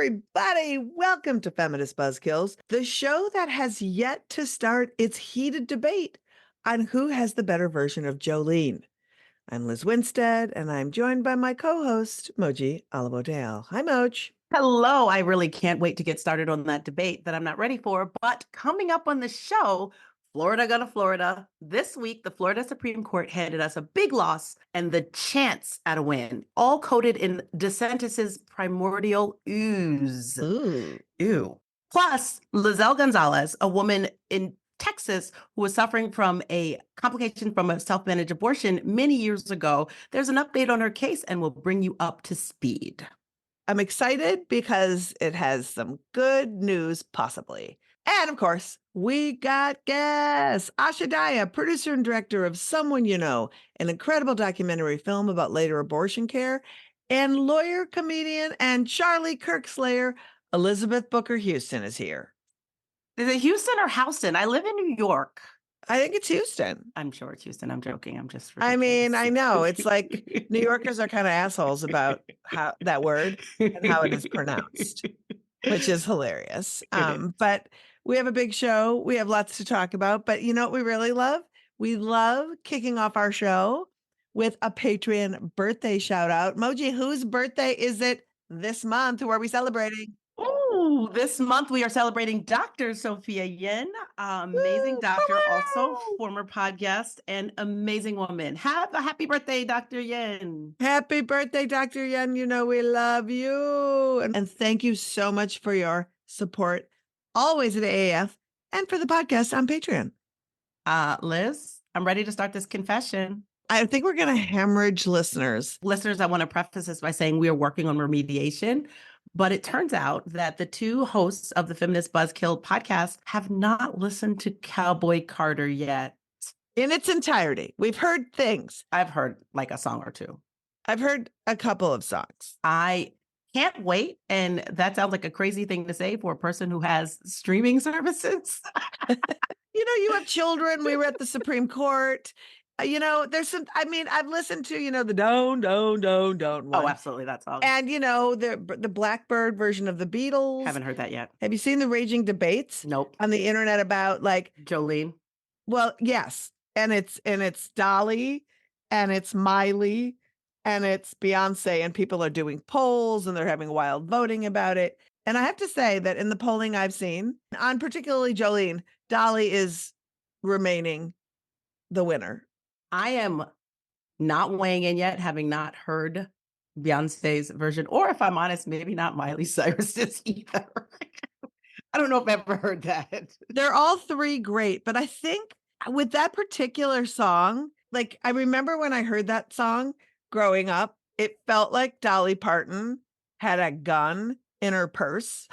everybody. Welcome to Feminist Buzzkills, the show that has yet to start its heated debate on who has the better version of Jolene. I'm Liz Winstead, and I'm joined by my co-host, Moji Olivodale. Hi, Moj. Hello. I really can't wait to get started on that debate that I'm not ready for. But coming up on the show, Florida gonna Florida. This week, the Florida Supreme Court handed us a big loss and the chance at a win, all coated in DeSantis's primordial ooze. Ooh. Ew. Plus, Lizelle Gonzalez, a woman in Texas who was suffering from a complication from a self-managed abortion many years ago. There's an update on her case and we'll bring you up to speed. I'm excited because it has some good news, possibly. And of course, we got guests. Asha Dahya, producer and director of Someone You Know, an incredible documentary film about later abortion care, and lawyer, comedian, and Charlie Kirk slayer, Elizabeth Booker Houston is here. Is it Houston or Houston? I live in New York. I think it's Houston. I'm sure it's Houston. I'm joking. I'm just I mean, I ridiculous. know. It's like New Yorkers are kind of assholes about how that word and how it is pronounced, which is hilarious. But we have a big show. We have lots to talk about. But you know what we really love? We love kicking off our show with a Patreon birthday shout out. Moji, whose birthday is it this month? Who are we celebrating? Oh, this month we are celebrating Dr. Sophia Yin, amazing Woo, doctor, woo, also woo. former podcast and amazing woman. Have a happy birthday, Dr. Yin. Happy birthday, Dr. Yen. You know we love you. And thank you so much for your support, always at AAF, and for the podcast on Patreon. Liz, I'm ready to start this confession. I think we're going to hemorrhage listeners. Listeners, I want to preface this by saying we are working on remediation, but it turns out that the two hosts of the Feminist Buzzkill podcast have not listened to Cowboy Carter yet. In its entirety. We've heard things. I've heard like a song or two. I've heard a couple of songs. I can't wait. And that sounds like a crazy thing to say for a person who has streaming services. You know, you have children. We were at the Supreme Court. You know, there's some, I mean, I've listened to, you know, the don't one. Oh, absolutely. That song. And, you know, the Blackbird version of the Beatles. Haven't heard that yet. Have you seen the raging debates? Nope. On the internet about like Jolene. Well, yes. And it's Dolly and it's Miley and it's Beyonce, and people are doing polls and they're having wild voting about it. And I have to say that in the polling I've seen on particularly Jolene, Dolly is remaining the winner. I am not weighing in yet, having not heard Beyonce's version, or if I'm honest, maybe not Miley Cyrus's either. I don't know if I've ever heard that. They're all three great, but I think with that particular song, like I remember when I heard that song growing up, it felt like Dolly Parton had a gun in her purse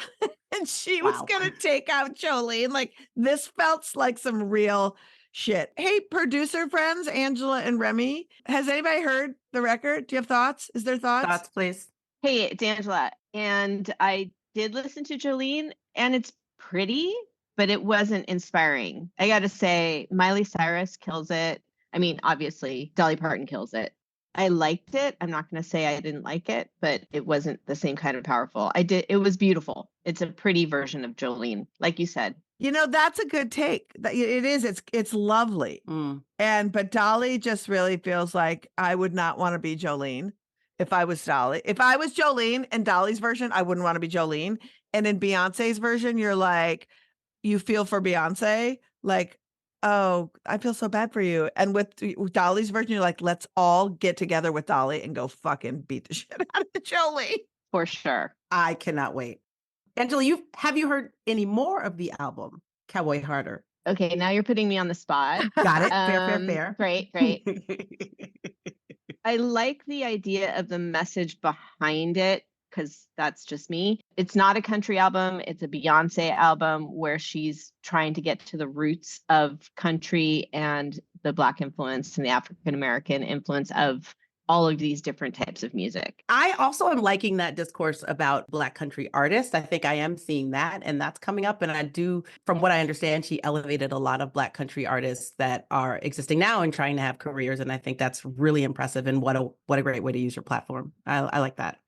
and she was Wow. going to take out Jolene. Like this felt like some real shit. Hey, producer friends, Angela and Remy, has anybody heard the record? Do you have thoughts? Is there thoughts? Thoughts, please. Hey, it's Angela. And I did listen to Jolene, and it's pretty, but it wasn't inspiring. I got to say, Miley Cyrus kills it. I mean, obviously, Dolly Parton kills it. I liked it. I'm not going to say I didn't like it, but it wasn't the same kind of powerful. It was beautiful. It's a pretty version of Jolene, like you said. You know, that's a good take. It is. It's lovely. But Dolly just really feels like I would not want to be Jolene if I was Dolly. If I was Jolene in Dolly's version, I wouldn't want to be Jolene. And in Beyonce's version, you're like, you feel for Beyonce, like, oh, I feel so bad for you. And with Dolly's version, you're like, let's all get together with Dolly and go fucking beat the shit out of Jolene. For sure. I cannot wait. Angela, have you heard any more of the album, Cowboy Carter? Okay, now you're putting me on the spot. Got it. Fair. Great. I like the idea of the message behind it, because that's just me. It's not a country album. It's a Beyonce album where she's trying to get to the roots of country and the Black influence and the African-American influence of all of these different types of music. I also am liking that discourse about Black country artists. I think I am seeing that, and that's coming up. And I do, from what I understand, she elevated a lot of Black country artists that are existing now and trying to have careers. And I think that's really impressive, and what a great way to use your platform. I like that.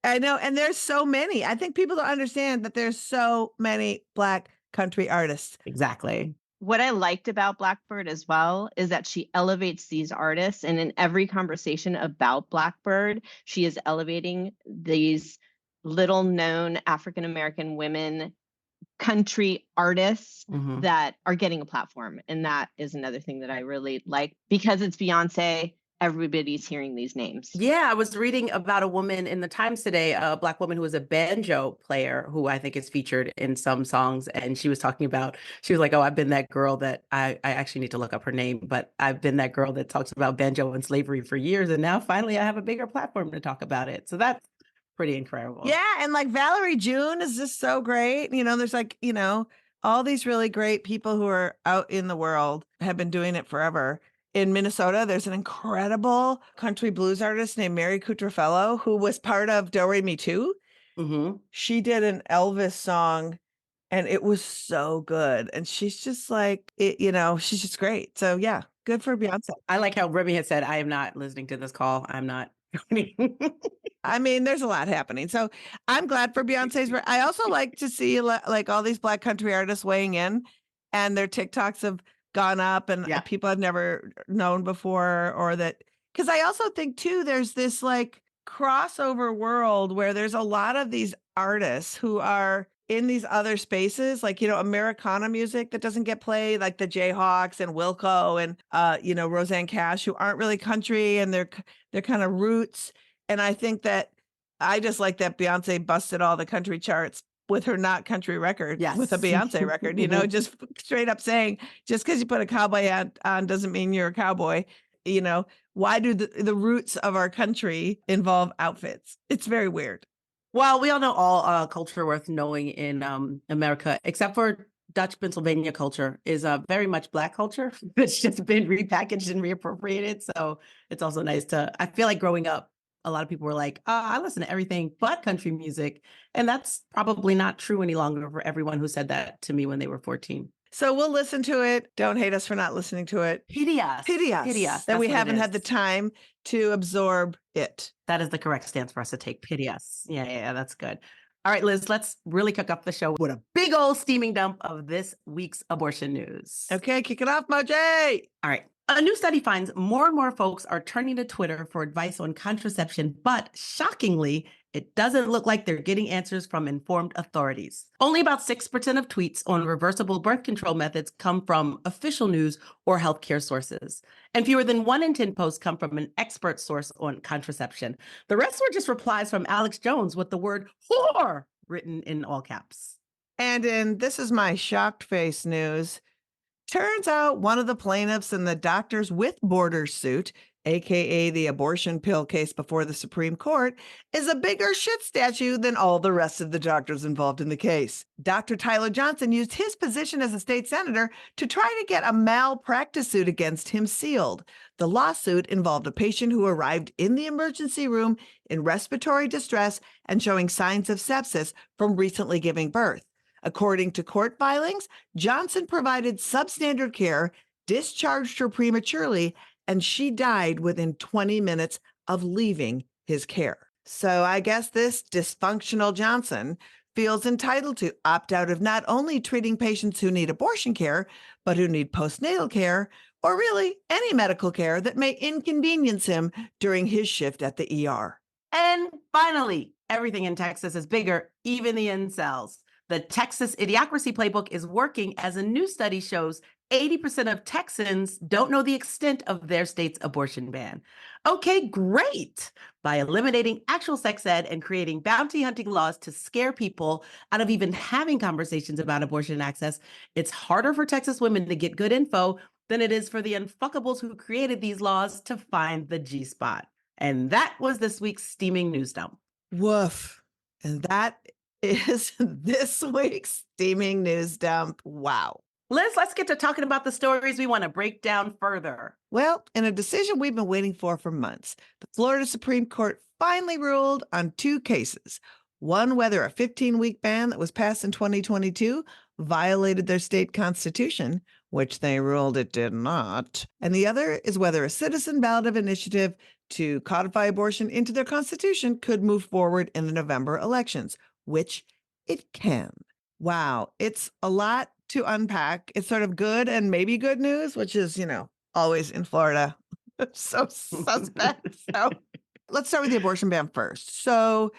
I know, and there's so many. I think people don't understand that there's so many Black country artists. Exactly. What I liked about Blackbird as well is that she elevates these artists. And in every conversation about Blackbird, she is elevating these little known African American women country artists that are getting a platform. And that is another thing that I really like because it's Beyonce. Everybody's hearing these names. Yeah, I was reading about a woman in the Times today, a Black woman who was a banjo player who I think is featured in some songs. And she was talking about, she was like, oh, I've been that girl that I actually need to look up her name, but I've been that girl that talks about banjo and slavery for years. And now finally I have a bigger platform to talk about it. So that's pretty incredible. Yeah, and like Valerie June is just so great. There's like, all these really great people who are out in the world have been doing it forever. In Minnesota, there's an incredible country blues artist named Mary Cutrofello who was part of Do Re Mi Too. She did an Elvis song and it was so good. And she's just like, she's just great. So yeah, good for Beyonce. I like how Remy had said, I am not listening to this call. I'm not. I mean, there's a lot happening. So I'm glad for Beyonce's. I also like to see like all these Black country artists weighing in and their TikToks have gone up and people I've never known before or that. Because I also think too, there's this like crossover world where there's a lot of these artists who are in these other spaces, like, Americana music that doesn't get played, like the Jayhawks and Wilco and, Roseanne Cash, who aren't really country and they're kind of roots. And I think that I just like that Beyonce busted all the country charts with her not country record, with a Beyonce record, just straight up saying, just because you put a cowboy hat on doesn't mean you're a cowboy. Why do the roots of our country involve outfits? It's very weird. Well, we all know all culture worth knowing in America, except for Dutch Pennsylvania culture, is very much Black culture. It's just been repackaged and reappropriated. So it's also nice I feel like growing up, a lot of people were like, I listen to everything but country music. And that's probably not true any longer for everyone who said that to me when they were 14. So we'll listen to it. Don't hate us for not listening to it. Pity us. That we haven't had the time to absorb it. That is the correct stance for us to take. Pity us. Yeah, that's good. All right, Liz, let's really cook up the show with a big old steaming dump of this week's abortion news. Okay, kick it off, Mojay. All right. A new study finds more and more folks are turning to Twitter for advice on contraception, but shockingly, it doesn't look like they're getting answers from informed authorities. Only about 6% of tweets on reversible birth control methods come from official news or healthcare sources. And fewer than 1 in 10 posts come from an expert source on contraception. The rest were just replies from Alex Jones with the word whore written in all caps. And in This Is My Shocked Face news, turns out one of the plaintiffs in the Doctors with Borders suit, aka the abortion pill case before the Supreme Court, is a bigger shit statue than all the rest of the doctors involved in the case. Dr. Tyler Johnson used his position as a state senator to try to get a malpractice suit against him sealed. The lawsuit involved a patient who arrived in the emergency room in respiratory distress and showing signs of sepsis from recently giving birth. According to court filings, Johnson provided substandard care, discharged her prematurely, and she died within 20 minutes of leaving his care. So I guess this dysfunctional Johnson feels entitled to opt out of not only treating patients who need abortion care, but who need postnatal care, or really any medical care that may inconvenience him during his shift at the ER. And finally, everything in Texas is bigger, even the incels. The Texas Idiocracy Playbook is working as a new study shows 80% of Texans don't know the extent of their state's abortion ban. Okay, great. By eliminating actual sex ed and creating bounty hunting laws to scare people out of even having conversations about abortion access, it's harder for Texas women to get good info than it is for the unfuckables who created these laws to find the G-spot. And that was this week's steaming news dump. Woof. And that is this week's steaming news dump. Wow. Liz, let's get to talking about the stories we want to break down further. Well, in a decision we've been waiting for months, the Florida Supreme Court finally ruled on 2 cases. One, whether a 15-week ban that was passed in 2022 violated their state constitution, which they ruled it did not. And the other is whether a citizen ballot of initiative to codify abortion into their constitution could move forward in the November elections, which it can. Wow, it's a lot to unpack. It's sort of good and maybe good news, which is, always in Florida. So suspect. So let's start with the abortion ban first. So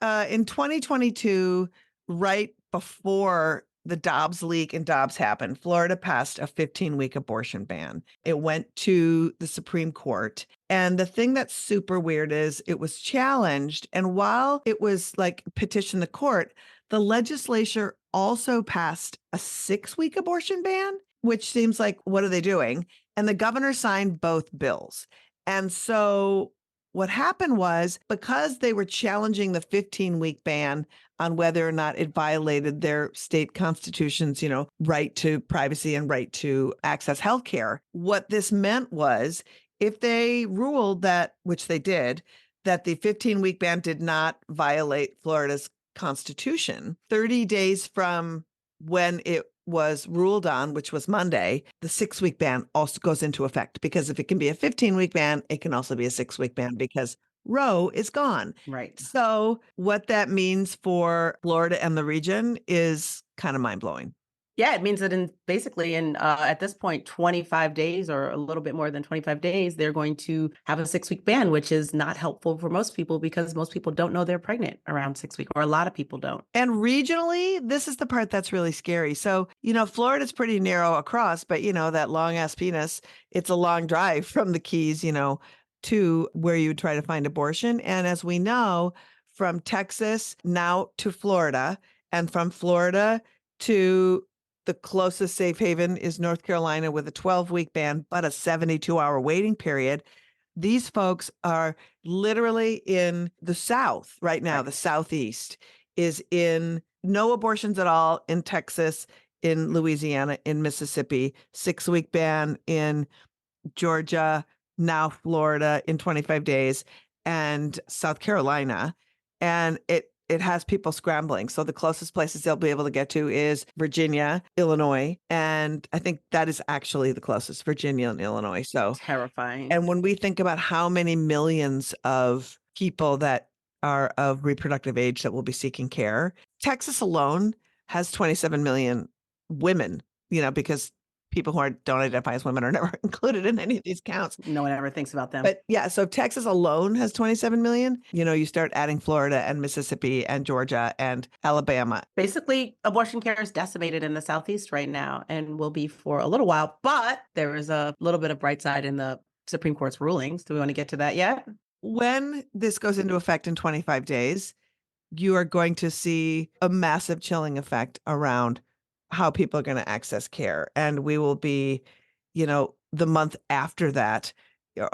in 2022, right before the Dobbs leak and Dobbs happened, Florida passed a 15-week abortion ban. It went to the Supreme Court. And the thing that's super weird is it was challenged. And while it was like petition the court, the legislature also passed a 6-week abortion ban, which seems like, what are they doing? And the governor signed both bills. And so what happened was, because they were challenging the 15-week ban on whether or not it violated their state constitution's, right to privacy and right to access healthcare, what this meant was, if they ruled that, which they did, that the 15-week ban did not violate Florida's constitution, 30 days from when it was ruled on, which was Monday, the 6-week ban also goes into effect, because if it can be a 15-week ban, it can also be a 6-week ban because Roe is gone. Right. So what that means for Florida and the region is kind of mind blowing. Yeah, it means that basically at this point, 25 days or a little bit more than 25 days, they're going to have a 6-week ban, which is not helpful for most people because most people don't know they're pregnant around 6 weeks, or a lot of people don't. And regionally, this is the part that's really scary. So, Florida's pretty narrow across, but that long ass penis, it's a long drive from the Keys, to where you would try to find abortion. And as we know, from Texas now to Florida, and from Florida to the closest safe haven is North Carolina with a 12-week ban, but a 72-hour waiting period. These folks are literally in the South right now. Right. The Southeast is in no abortions at all in Texas, in Louisiana, in Mississippi, 6-week ban in Georgia, now Florida in 25 days, and South Carolina. And it has people scrambling. So the closest places they'll be able to get to is Virginia, Illinois. And I think that is actually the closest, Virginia and Illinois. So terrifying. And when we think about how many millions of people that are of reproductive age that will be seeking care, Texas alone has 27 million women, because people who don't identify as women are never included in any of these counts. No one ever thinks about them. But yeah, so if Texas alone has 27 million, you start adding Florida and Mississippi and Georgia and Alabama. Basically, abortion care is decimated in the Southeast right now and will be for a little while. But there is a little bit of bright side in the Supreme Court's rulings. Do we want to get to that yet? When this goes into effect in 25 days, you are going to see a massive chilling effect around how people are going to access care. And we will be, the month after that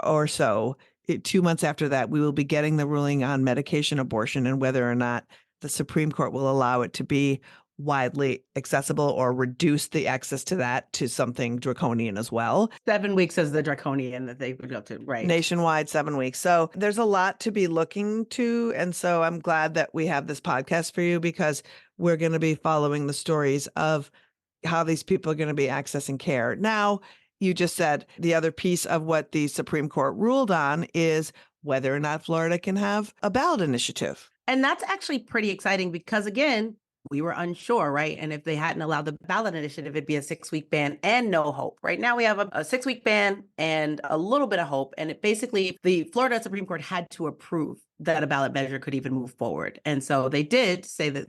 or so, 2 months after that, we will be getting the ruling on medication abortion and whether or not the Supreme Court will allow it to be widely accessible or reduce the access to that to something draconian as well. 7 weeks is the draconian that they would go to, right? Nationwide, 7 weeks. So there's a lot to be looking to. And so I'm glad that we have this podcast for you, because we're going to be following the stories of how these people are going to be accessing care. Now, you just said the other piece of what the Supreme Court ruled on is whether or not Florida can have a ballot initiative. And that's actually pretty exciting because, again, we were unsure, right? And if they hadn't allowed the ballot initiative, it'd be a 6-week ban and no hope. Right now we have a 6-week ban and a little bit of hope. And it basically, the Florida Supreme Court had to approve that a ballot measure could even move forward. And so they did say that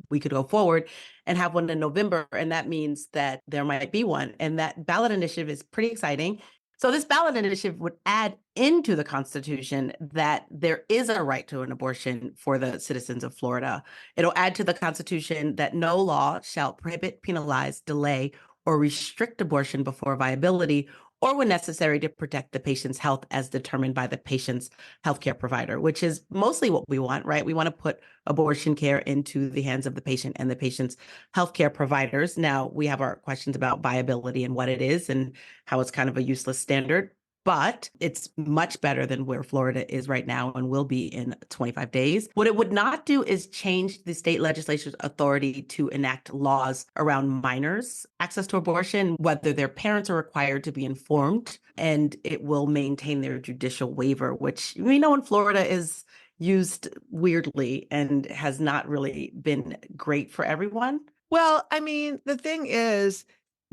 we could go forward and have one in November. And that means that there might be one. And that ballot initiative is pretty exciting. So this ballot initiative would add into the Constitution that there is a right to an abortion for the citizens of Florida. It'll add to the Constitution that no law shall prohibit, penalize, delay, or restrict abortion before viability or when necessary to protect the patient's health as determined by the patient's healthcare provider, which is mostly what we want, right? We want to put abortion care into the hands of the patient and the patient's healthcare providers. Now, we have our questions about viability and what it is and how it's kind of a useless standard. but it's much better than where Florida is right now and will be in 25 days. What it would not do is change the state legislature's authority to enact laws around minors' access to abortion, whether their parents are required to be informed, and it will maintain their judicial waiver, which we know in Florida is used weirdly and has not really been great for everyone. Well, I mean, the thing is,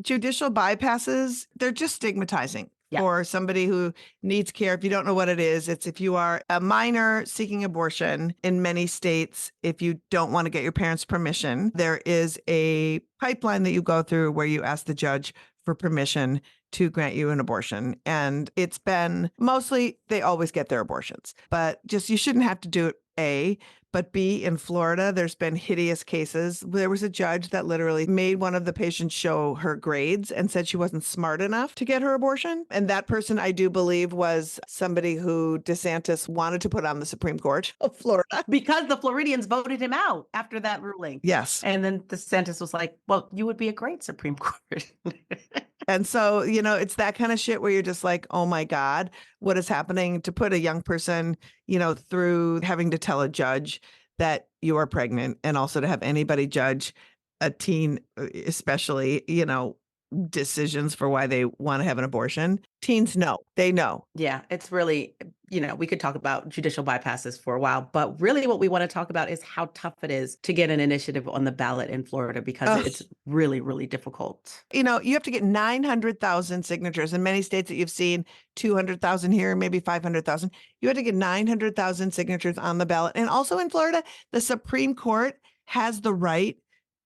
judicial bypasses, they're just stigmatizing for somebody who needs care. If you don't know what it is, it's if you are a minor seeking abortion in many states, if you don't want to get your parents' permission, there is a pipeline that you go through where you ask the judge for permission to grant you an abortion. And it's been mostly, they always get their abortions, but just you shouldn't have to do it, A. But B, in Florida, there's been hideous cases. There was a judge that literally made one of the patients show her grades and said she wasn't smart enough to get her abortion. And that person, I do believe, was somebody who DeSantis wanted to put on the Supreme Court of Florida. Because the Floridians voted him out after that ruling. Yes. And then DeSantis was like, well, you would be a great Supreme Court. And so, you know, it's that kind of shit where you're just like, oh my God, what is happening to put a young person, you know, through having to tell a judge that you are pregnant, and also to have anybody judge a teen, especially, you know, decisions for why they want to have an abortion. Teens know, they know. Yeah, it's really, you know, we could talk about judicial bypasses for a while, but really what we want to talk about is how tough it is to get an initiative on the ballot in Florida, because it's really, really difficult. You know, you have to get 900,000 signatures. In many states that you've seen, 200,000 here, maybe 500,000. You have to get 900,000 signatures on the ballot. And also in Florida, the Supreme Court has the right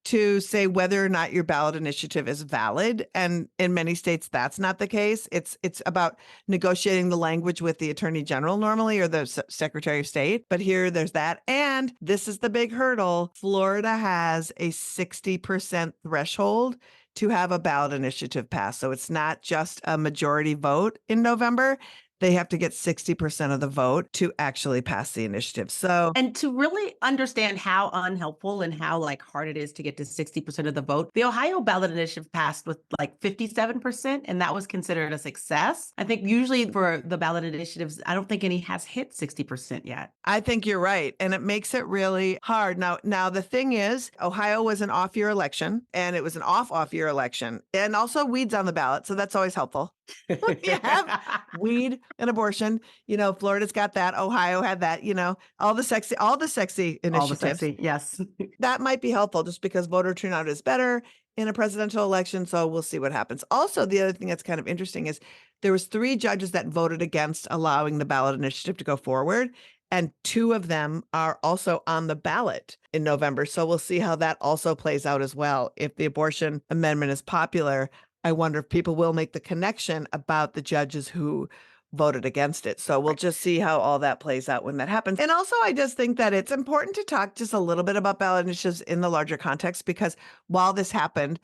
to say whether or not your ballot initiative is valid. And in many states, that's not the case. It's about negotiating the language with the Attorney General normally, or the Secretary of State. But here there's that. And this is the big hurdle. Florida has a 60% threshold to have a ballot initiative passed. So it's not just a majority vote in November. They have to get 60% of the vote to actually pass the initiative. So, and to really understand how unhelpful and how like hard it is to get to 60% of the vote, the Ohio ballot initiative passed with like 57%, and that was considered a success. I think usually for the ballot initiatives, I don't think any has hit 60% yet. I think you're right. And it makes it really hard. Now the thing is, Ohio was an off-year election, and it was an off-year election, and also weed's on the ballot. So that's always helpful. You have weed and abortion. You know, Florida's got that. Ohio had that. You know, all the sexy initiatives. All the sexy, yes. That might be helpful just because voter turnout is better in a presidential election. So we'll see what happens. Also, the other thing that's kind of interesting is there was 3 judges that voted against allowing the ballot initiative to go forward. And 2 of them are also on the ballot in November. So we'll see how that also plays out as well. If the abortion amendment is popular, I wonder if people will make the connection about the judges who voted against it. So we'll just see how all that plays out when that happens. And also, I just think that it's important to talk just a little bit about ballot initiatives in the larger context, because while this happened,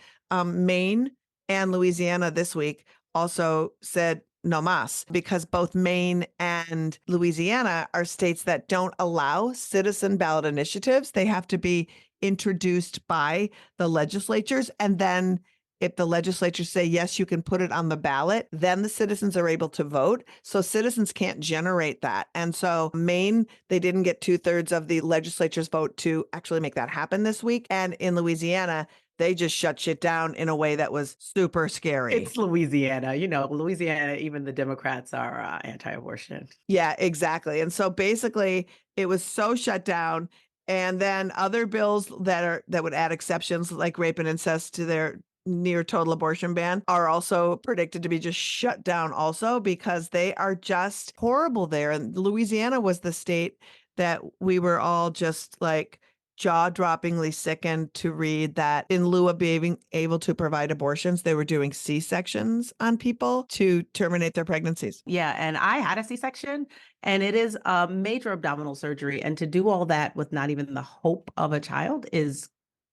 Maine and Louisiana this week also said no mas, because both Maine and Louisiana are states that don't allow citizen ballot initiatives. They have to be introduced by the legislatures, and then if the legislatures say, yes, you can put it on the ballot, then the citizens are able to vote. So citizens can't generate that. And so Maine, they didn't get 2/3 of the legislature's vote to actually make that happen this week. And in Louisiana, they just shut shit down in a way that was super scary. It's Louisiana. You know, Louisiana, even the Democrats are anti-abortion. Yeah, exactly. And so basically, it was so shut down. And then other bills that would add exceptions like rape and incest to their near total abortion ban are also predicted to be just shut down also, because they are just horrible there. And Louisiana was the state that we were all just like jaw-droppingly sickened to read that in lieu of being able to provide abortions, they were doing C-sections on people to terminate their pregnancies. Yeah, and I had a C-section, and it is a major abdominal surgery. And to do all that with not even the hope of a child is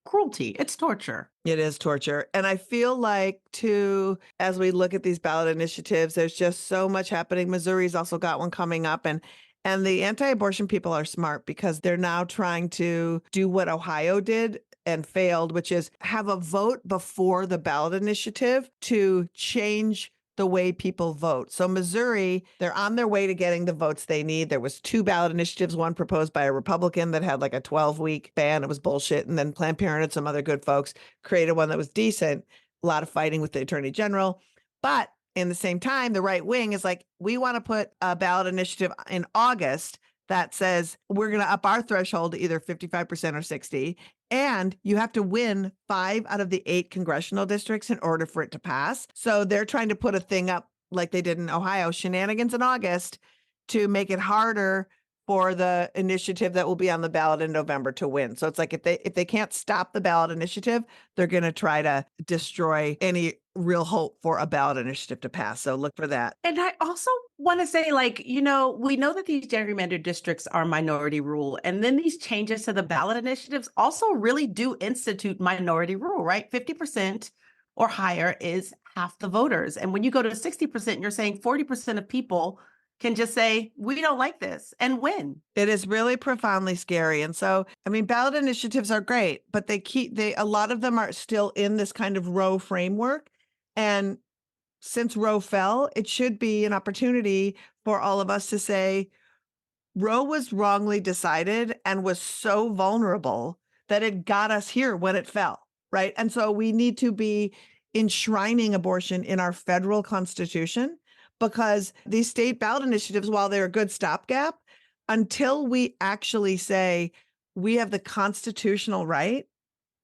cruelty. It's torture. It is torture. And I feel like, too, as we look at these ballot initiatives, there's just so much happening. Missouri's also got one coming up. And the anti-abortion people are smart, because they're now trying to do what Ohio did and failed, which is have a vote before the ballot initiative to change the way people vote. So Missouri, they're on their way to getting the votes they need. There was 2 ballot initiatives, one proposed by a Republican that had like a 12-week ban. It was bullshit. And then Planned Parenthood, some other good folks created one that was decent. A lot of fighting with the Attorney General. But in the same time, the right wing is like, we want to put a ballot initiative in August that says we're going to up our threshold to either 55% or 60. And you have to win 5 out of the 8 congressional districts in order for it to pass. So they're trying to put a thing up like they did in Ohio, shenanigans in August, to make it harder for the initiative that will be on the ballot in November to win. So it's like if they can't stop the ballot initiative, they're going to try to destroy any real hope for a ballot initiative to pass. So look for that. And I also want to say, like, we know that these gerrymandered districts are minority rule. And then these changes to the ballot initiatives also really do institute minority rule, right? 50% or higher is half the voters. And when you go to 60%, you're saying 40% of people can just say, we don't like this and win. It is really profoundly scary. And so, I mean, ballot initiatives are great, but a lot of them are still in this kind of Roe framework. And since Roe fell, it should be an opportunity for all of us to say, Roe was wrongly decided and was so vulnerable that it got us here when it fell, right? And so we need to be enshrining abortion in our federal constitution, because these state ballot initiatives, while they're a good stopgap, until we actually say we have the constitutional right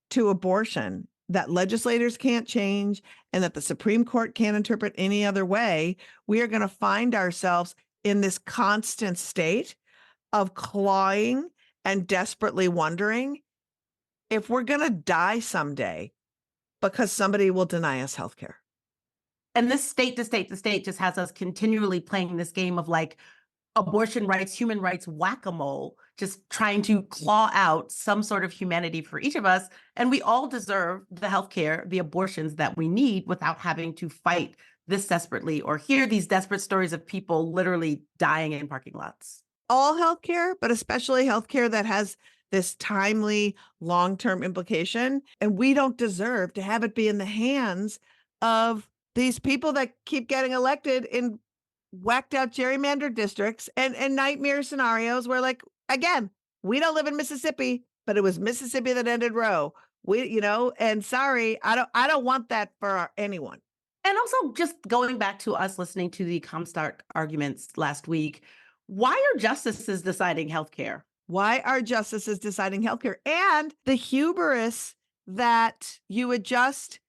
to abortion that legislators can't change and that the Supreme Court can't interpret any other way, we are going to find ourselves in this constant state of clawing and desperately wondering if we're going to die someday because somebody will deny us healthcare. And this state to state to state just has us continually playing this game of like abortion rights, human rights, whack-a-mole, just trying to claw out some sort of humanity for each of us. And we all deserve the healthcare, the abortions that we need without having to fight this desperately or hear these desperate stories of people literally dying in parking lots. All healthcare, but especially healthcare that has this timely long-term implication. And we don't deserve to have it be in the hands of these people that keep getting elected in whacked out gerrymandered districts and nightmare scenarios where, like, again, we don't live in Mississippi, but it was Mississippi that ended Roe. And sorry, I don't want that for anyone. And also just going back to us listening to the Comstock arguments last week, why are justices deciding healthcare? Why are justices deciding healthcare? And the hubris that you would just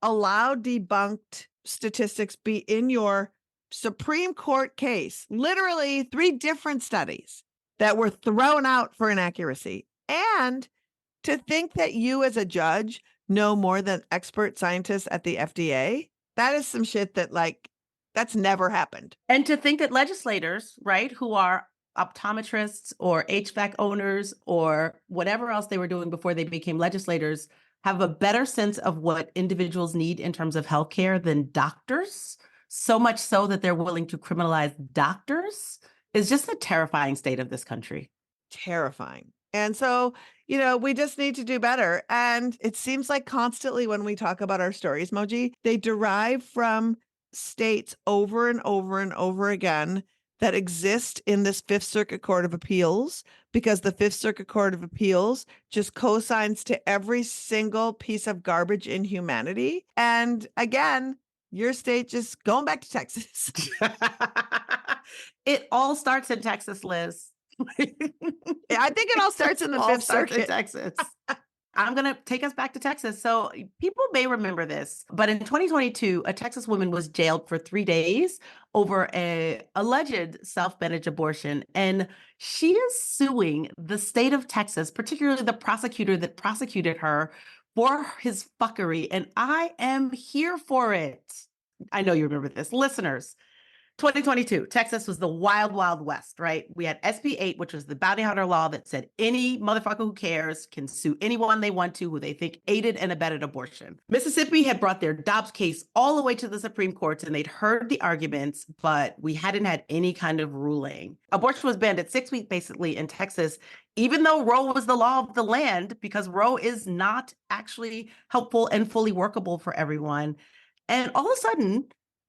allow debunked statistics be in your Supreme Court case, literally 3 different studies that were thrown out for inaccuracy. And to think that you as a judge know more than expert scientists at the FDA, that is some shit that, like, that's never happened. And to think that legislators, right, who are optometrists or HVAC owners or whatever else they were doing before they became legislators, have a better sense of what individuals need in terms of healthcare than doctors, so much so that they're willing to criminalize doctors, is just a terrifying state of this country. Terrifying. And so, we just need to do better. And it seems like constantly when we talk about our stories, Moji, they derive from states over and over and over again that exist in this Fifth Circuit Court of Appeals, because the Fifth Circuit Court of Appeals just cosigns to every single piece of garbage in humanity. And again, your state just going back to Texas. It all starts in Texas, Liz. I think it all starts in the Fifth Circuit. In Texas. I'm going to take us back to Texas. So people may remember this, but in 2022, a Texas woman was jailed for 3 days over an alleged self-managed abortion. And she is suing the state of Texas, particularly the prosecutor that prosecuted her, for his fuckery. And I am here for it. I know you remember this. Listeners, 2022, Texas was the wild, wild west, right? We had SB 8, which was the bounty hunter law that said any motherfucker who cares can sue anyone they want to who they think aided and abetted abortion. Mississippi had brought their Dobbs case all the way to the Supreme Court, and they'd heard the arguments, but we hadn't had any kind of ruling. Abortion was banned at 6 weeks, basically, in Texas, even though Roe was the law of the land, because Roe is not actually helpful and fully workable for everyone. And all of a sudden,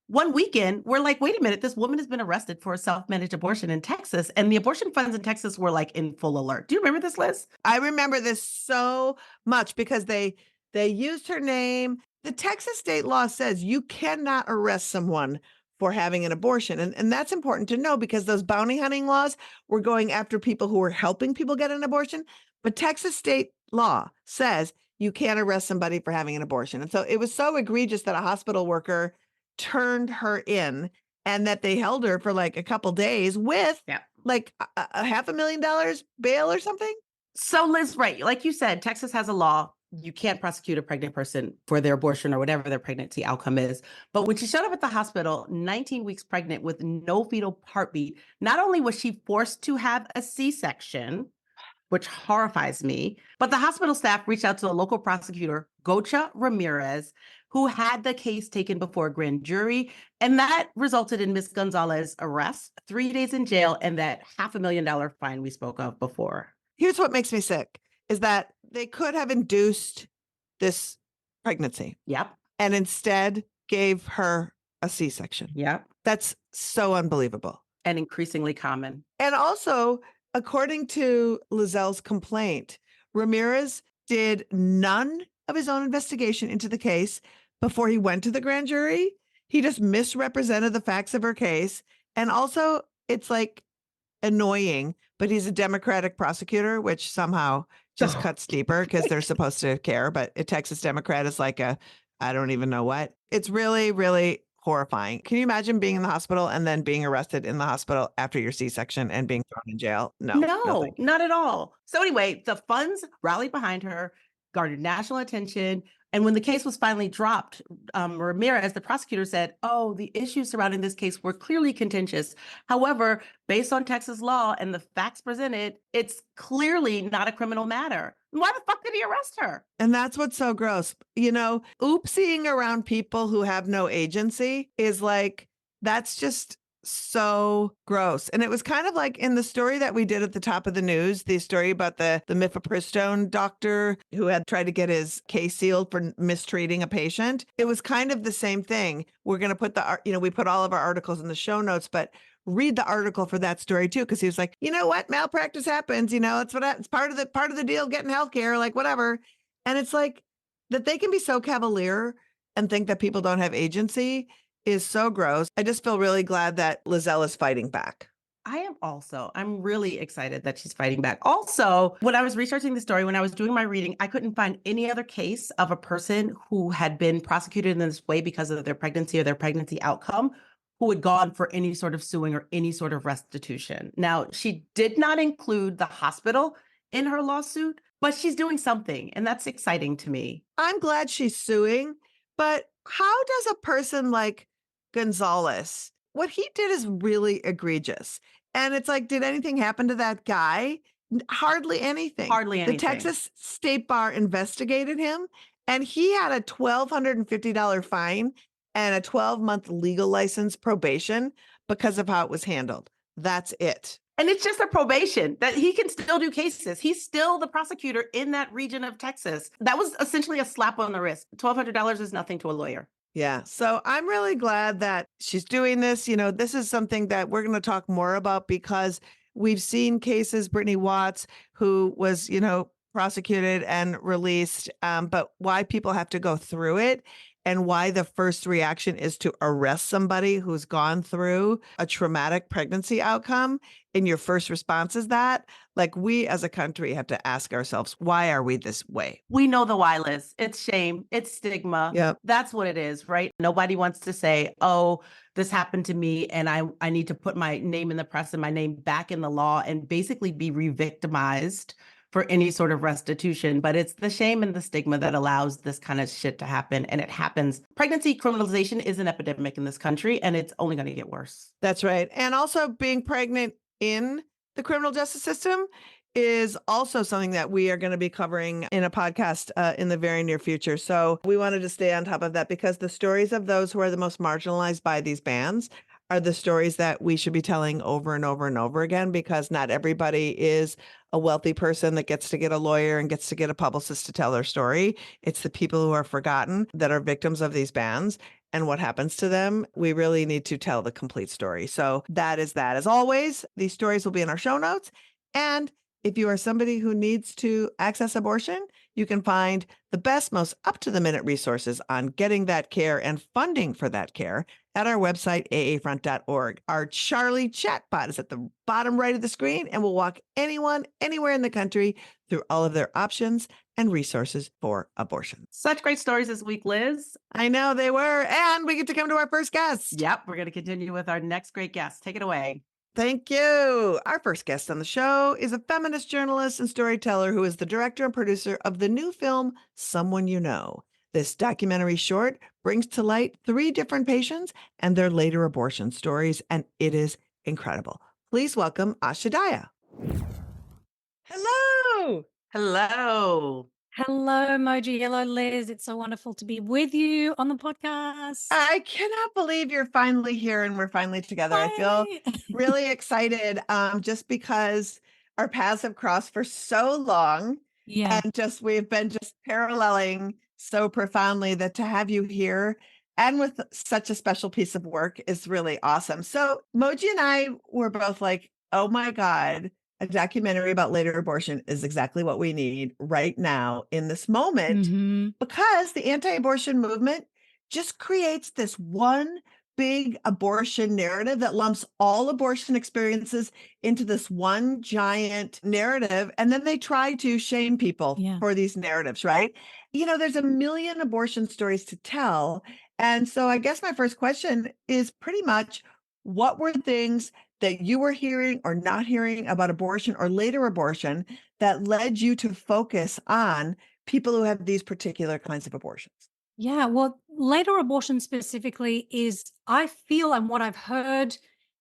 one weekend, we're like, wait a minute, this woman has been arrested for a self-managed abortion in Texas. And the abortion funds in Texas were like in full alert. Do you remember this, Liz? I remember this so much because they used her name. The Texas state law says you cannot arrest someone for having an abortion. And that's important to know because those bounty hunting laws were going after people who were helping people get an abortion. But Texas state law says you can't arrest somebody for having an abortion. And so it was so egregious that a hospital worker turned her in and that they held her for like a couple days with like a $500,000 bail or something. So Liz, right, like you said, Texas has a law. You can't prosecute a pregnant person for their abortion or whatever their pregnancy outcome is. But when she showed up at the hospital, 19 weeks pregnant with no fetal heartbeat, not only was she forced to have a C-section, which horrifies me, but the hospital staff reached out to the local prosecutor, Gotchu Ramirez, who had the case taken before a grand jury. And that resulted in Ms. Gonzalez's arrest, 3 days in jail, and that $500,000 fine we spoke of before. Here's what makes me sick is that they could have induced this pregnancy. Yep. And instead gave her a C-section. Yep. That's so unbelievable. And increasingly common. And also, according to Lizelle's complaint, Ramirez did none of his own investigation into the case before he went to the grand jury. He just misrepresented the facts of her case. And also, it's like annoying, but he's a Democratic prosecutor, which somehow just cuts deeper because they're supposed to care. But a Texas Democrat is like I don't even know what. It's really, really horrifying. Can you imagine being in the hospital and then being arrested in the hospital after your C-section and being thrown in jail? No, not at all. So anyway, the funds rallied behind her, garnered national attention. And when the case was finally dropped, Ramirez, the prosecutor, said, oh, the issues surrounding this case were clearly contentious. However, based on Texas law and the facts presented, it's clearly not a criminal matter. Why the fuck did he arrest her? And that's what's so gross. You know, oopsing around people who have no agency is like, that's just so gross. And it was kind of like in the story that we did at the top of the news, the story about the mifepristone doctor who had tried to get his case sealed for mistreating a patient. It was kind of the same thing. We're going to put we put all of our articles in the show notes, but read the article for that story too, because he was like, you know what, malpractice happens. You know, it's part of the deal, getting healthcare, like whatever. And it's like that they can be so cavalier and think that people don't have agency is so gross. I just feel really glad that Lizelle is fighting back. I am also. I'm really excited that she's fighting back. Also, when I was researching the story, when I was doing my reading, I couldn't find any other case of a person who had been prosecuted in this way because of their pregnancy or their pregnancy outcome who had gone for any sort of suing or any sort of restitution. Now, she did not include the hospital in her lawsuit, but she's doing something, and that's exciting to me. I'm glad she's suing, but how does a person like Gonzalez, what he did is really egregious. And it's like, did anything happen to that guy? Hardly anything. Hardly anything. The Texas State Bar investigated him, and he had a $1,250 fine and a 12-month legal license probation because of how it was handled. That's it. And it's just a probation that he can still do cases. He's still the prosecutor in that region of Texas. That was essentially a slap on the wrist. $1,200 is nothing to a lawyer. Yeah. So I'm really glad that she's doing this. You know, this is something that we're going to talk more about because we've seen cases, Brittany Watts, who was, prosecuted and released, but why people have to go through it and why the first reaction is to arrest somebody who's gone through a traumatic pregnancy outcome. And your first response is that, like, we as a country have to ask ourselves, why are we this way? We know the why, Liz. It's shame. It's stigma. Yep. That's what it is, right? Nobody wants to say, oh, this happened to me and I need to put my name in the press and my name back in the law and basically be re-victimized for any sort of restitution. But it's the shame and the stigma that allows this kind of shit to happen. And it happens. Pregnancy criminalization is an epidemic in this country, and it's only going to get worse. That's right. And also being pregnant in the criminal justice system is also something that we are going to be covering in a podcast in the very near future. So we wanted to stay on top of that because the stories of those who are the most marginalized by these bans are the stories that we should be telling over and over and over again, because not everybody is a wealthy person that gets to get a lawyer and gets to get a publicist to tell their story. It's the people who are forgotten that are victims of these bans. and what happens to them, we really need to tell the complete story. So that is that. As always, these stories will be in our show notes. And if you are somebody who needs to access abortion, you can find the best, most up-to-the-minute resources on getting that care and funding for that care at our website, aafront.org. Our Charlie chatbot is at the bottom right of the screen and will walk anyone, anywhere in the country through all of their options and resources for abortion. Such great stories this week, Liz. I know they were. And we get to come to our first guest. Yep, we're going to continue with our next great guest. Take it away. Thank you. Our first guest on the show is a feminist journalist and storyteller who is the director and producer of the new film, Someone You Know. This documentary short brings to light 3 different patients and their later abortion stories, and it is incredible. Please welcome Asha Dahya. Hello. Hello. Hello, Moji. Hello, Liz. It's so wonderful to be with you on the podcast. I cannot believe you're finally here and we're finally together. I feel really excited just because our paths have crossed for so long. Yeah. And we've been just paralleling so profoundly that to have you here and with such a special piece of work is really awesome. So Moji and I were both like, oh my God, a documentary about later abortion is exactly what we need right now in this moment, because the anti-abortion movement just creates this one big abortion narrative that lumps all abortion experiences into this one giant narrative. And then they try to shame people for these narratives, right? You know, there's a million abortion stories to tell. And so I guess my first question is pretty much, what were things that you were hearing or not hearing about abortion or later abortion that led you to focus on people who have these particular kinds of abortions? Yeah. Well, later abortion specifically is, I feel, and what I've heard,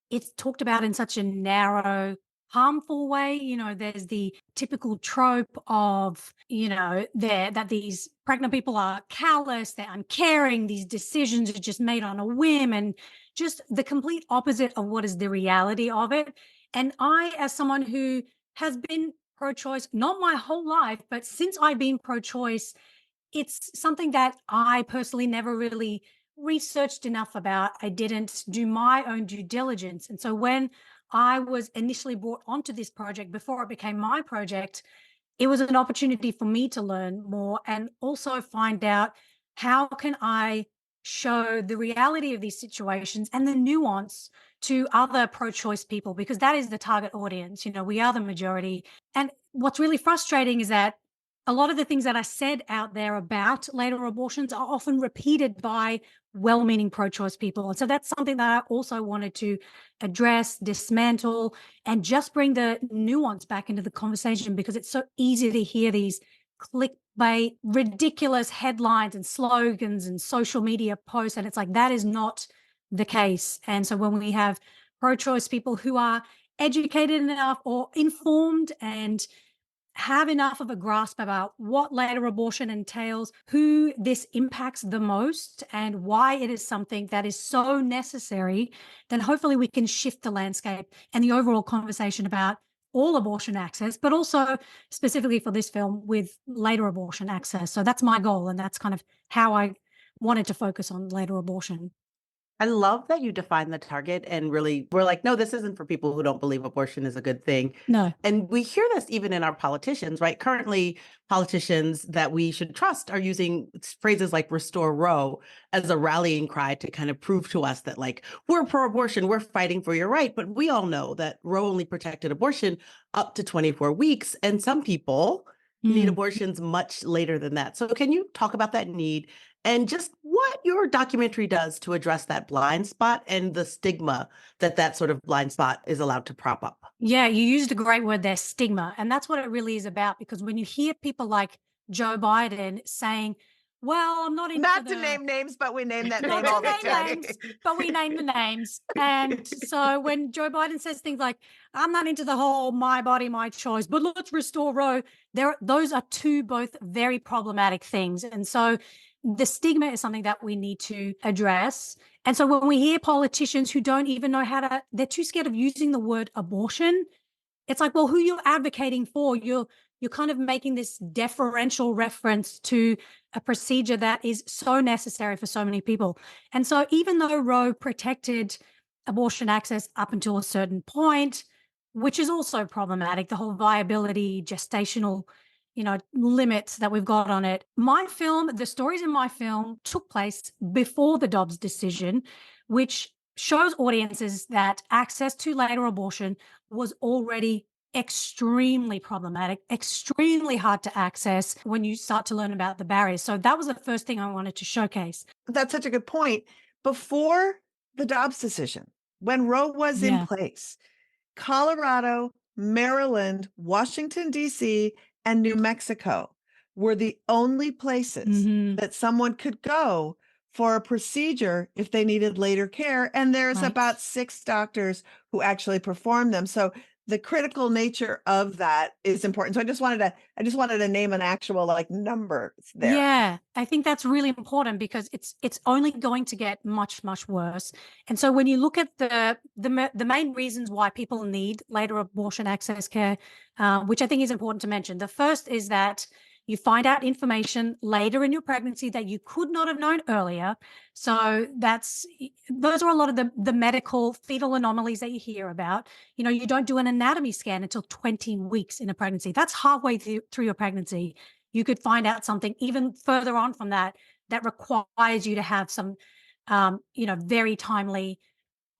it's talked about in such a narrow, harmful way. You know, there's the typical trope of, that these pregnant people are callous, they're uncaring, these decisions are just made on a whim, and just the complete opposite of what is the reality of it. And I, as someone who has been pro-choice, not my whole life, but since I've been pro-choice, it's something that I personally never really researched enough about. I didn't do my own due diligence. And so when I was initially brought onto this project, before it became my project, it was an opportunity for me to learn more and also find out, how can I show the reality of these situations and the nuance to other pro-choice people, because that is the target audience. You know, we are the majority. And what's really frustrating is that a lot of the things that are said out there about later abortions are often repeated by well-meaning pro-choice people. And so that's something that I also wanted to address, dismantle, and just bring the nuance back into the conversation, because it's so easy to hear these clickbait, ridiculous headlines and slogans and social media posts. And it's like, that is not the case. And so when we have pro-choice people who are educated enough or informed and have enough of a grasp about what later abortion entails, who this impacts the most, and why it is something that is so necessary, then hopefully we can shift the landscape and the overall conversation about all abortion access, but also specifically for this film with later abortion access. So that's my goal, and that's kind of how I wanted to focus on later abortion. I love that you define the target and really we're like, no, this isn't for people who don't believe abortion is a good thing. No. And we hear this even in our politicians, right? Currently, politicians that we should trust are using phrases like restore Roe as a rallying cry to kind of prove to us that, like, we're pro-abortion, we're fighting for your right. But we all know that Roe only protected abortion up to 24 weeks. And some people need abortions much later than that. So can you talk about that need and just what your documentary does to address that blind spot and the stigma that that sort of blind spot is allowed to prop up? Yeah, you used a great word there, stigma. And that's what it really is about, because when you hear people like Joe Biden saying, well, I'm not into Not to name names, but we name that not name all to the name time. names, but we name the names. And so when Joe Biden says things like, I'm not into the whole my body, my choice, but let's restore Roe, those are two both very problematic things. And so the stigma is something that we need to address. And so when we hear politicians who don't even know they're too scared of using the word abortion, it's like, well, who you're advocating for, you're you're kind of making this deferential reference to a procedure that is so necessary for so many people. And so even though Roe protected abortion access up until a certain point, which is also problematic, the whole viability, gestational, limits that we've got on it. The stories in my film took place before the Dobbs decision, which shows audiences that access to later abortion was already extremely problematic, extremely hard to access when you start to learn about the barriers. So that was the first thing I wanted to showcase. That's such a good point. Before the Dobbs decision, when Roe was in place, Colorado, Maryland, Washington, D.C., and New Mexico were the only places that someone could go for a procedure if they needed later care. And there's about 6 doctors who actually perform them. So the critical nature of that is important. So I just wanted to name an actual number there. Yeah, I think that's really important because it's only going to get much, much worse. And so when you look at the main reasons why people need later abortion access care, which I think is important to mention, the first is that you find out information later in your pregnancy that you could not have known earlier. So those are a lot of the medical fetal anomalies that you hear about. You don't do an anatomy scan until 20 weeks in a pregnancy. That's halfway through your pregnancy. You could find out something even further on from that requires you to have some, very timely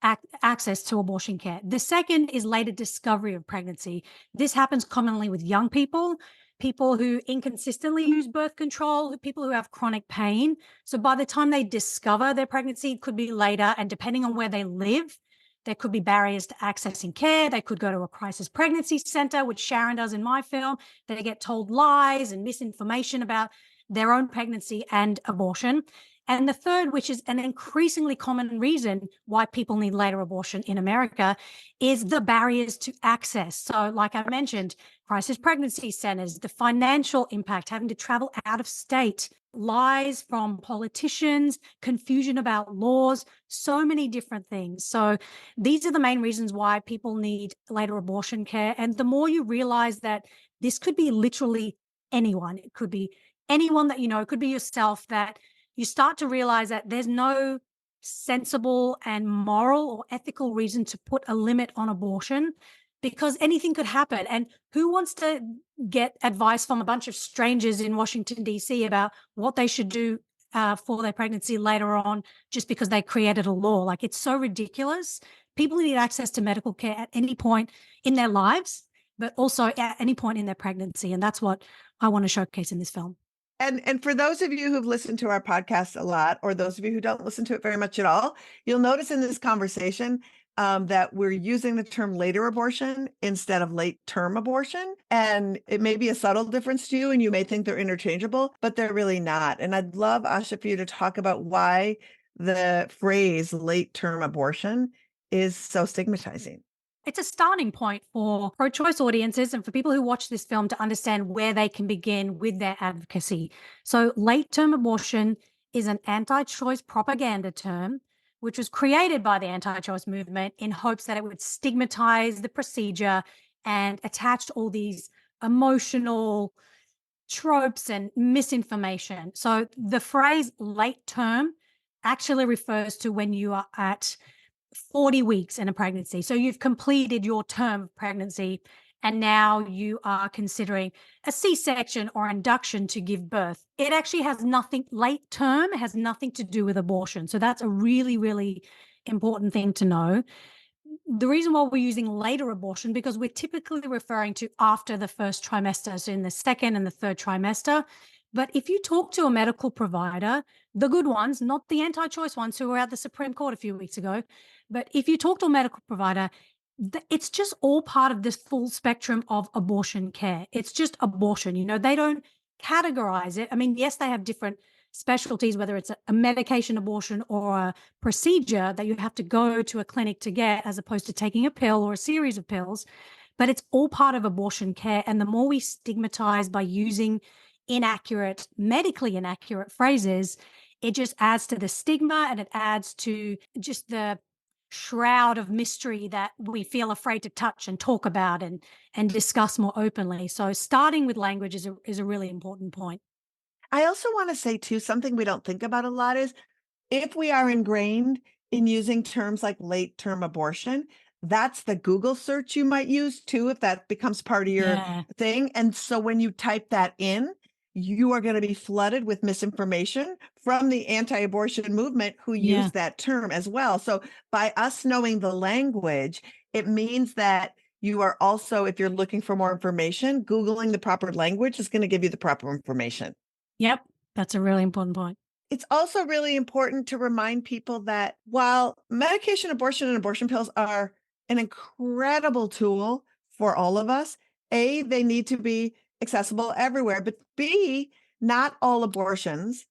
access to abortion care. The second is later discovery of pregnancy. This happens commonly with young people who inconsistently use birth control, people who have chronic pain. So by the time they discover their pregnancy, it could be later. And depending on where they live, there could be barriers to accessing care. They could go to a crisis pregnancy center, which Sharon does in my film. They get told lies and misinformation about their own pregnancy and abortion. And the third, which is an increasingly common reason why people need later abortion in America, is the barriers to access. So like I mentioned, crisis pregnancy centers, the financial impact, having to travel out of state, lies from politicians, confusion about laws, so many different things. So these are the main reasons why people need later abortion care. And the more you realize that this could be literally anyone, it could be anyone that it could be yourself, that you start to realize that there's no sensible and moral or ethical reason to put a limit on abortion because anything could happen. And who wants to get advice from a bunch of strangers in Washington, D.C. about what they should do for their pregnancy later on just because they created a law? It's so ridiculous. People need access to medical care at any point in their lives, but also at any point in their pregnancy. And that's what I want to showcase in this film. And for those of you who've listened to our podcast a lot, or those of you who don't listen to it very much at all, you'll notice in this conversation that we're using the term later abortion instead of late-term abortion. And it may be a subtle difference to you, and you may think they're interchangeable, but they're really not. And I'd love, Asha, for you to talk about why the phrase late-term abortion is so stigmatizing. It's a starting point for pro-choice audiences and for people who watch this film to understand where they can begin with their advocacy. So late-term abortion is an anti-choice propaganda term, which was created by the anti-choice movement in hopes that it would stigmatize the procedure and attach all these emotional tropes and misinformation. So the phrase late term actually refers to when you are at 40 weeks in a pregnancy. So you've completed your term of pregnancy and now you are considering a C-section or induction to give birth. It actually has nothing, late term has nothing to do with abortion. So that's a really, really important thing to know. The reason why we're using later abortion, because we're typically referring to after the first trimester, so in the second and the third trimester. But if you talk to a medical provider, the good ones, not the anti-choice ones who were at the Supreme Court a few weeks ago, but if you talk to a medical provider, it's just all part of this full spectrum of abortion care. It's just abortion. They don't categorize it. I mean, yes, they have different specialties, whether it's a medication abortion or a procedure that you have to go to a clinic to get, as opposed to taking a pill or a series of pills. But it's all part of abortion care. And the more we stigmatize by using medically inaccurate phrases, it just adds to the stigma and it adds to just the shroud of mystery that we feel afraid to touch and talk about and discuss more openly. So starting with language is a really important point. I also want to say too, something we don't think about a lot is if we are ingrained in using terms like late term abortion, that's the Google search you might use too, if that becomes part of your Yeah. thing. And so when you type that in, you are going to be flooded with misinformation from the anti-abortion movement who Yeah. use that term as well. So by us knowing the language, it means that you are also, if you're looking for more information, Googling the proper language is going to give you the proper information. Yep. That's a really important point. It's also really important to remind people that while medication abortion and abortion pills are an incredible tool for all of us, A, they need to be accessible everywhere, but B, not all abortions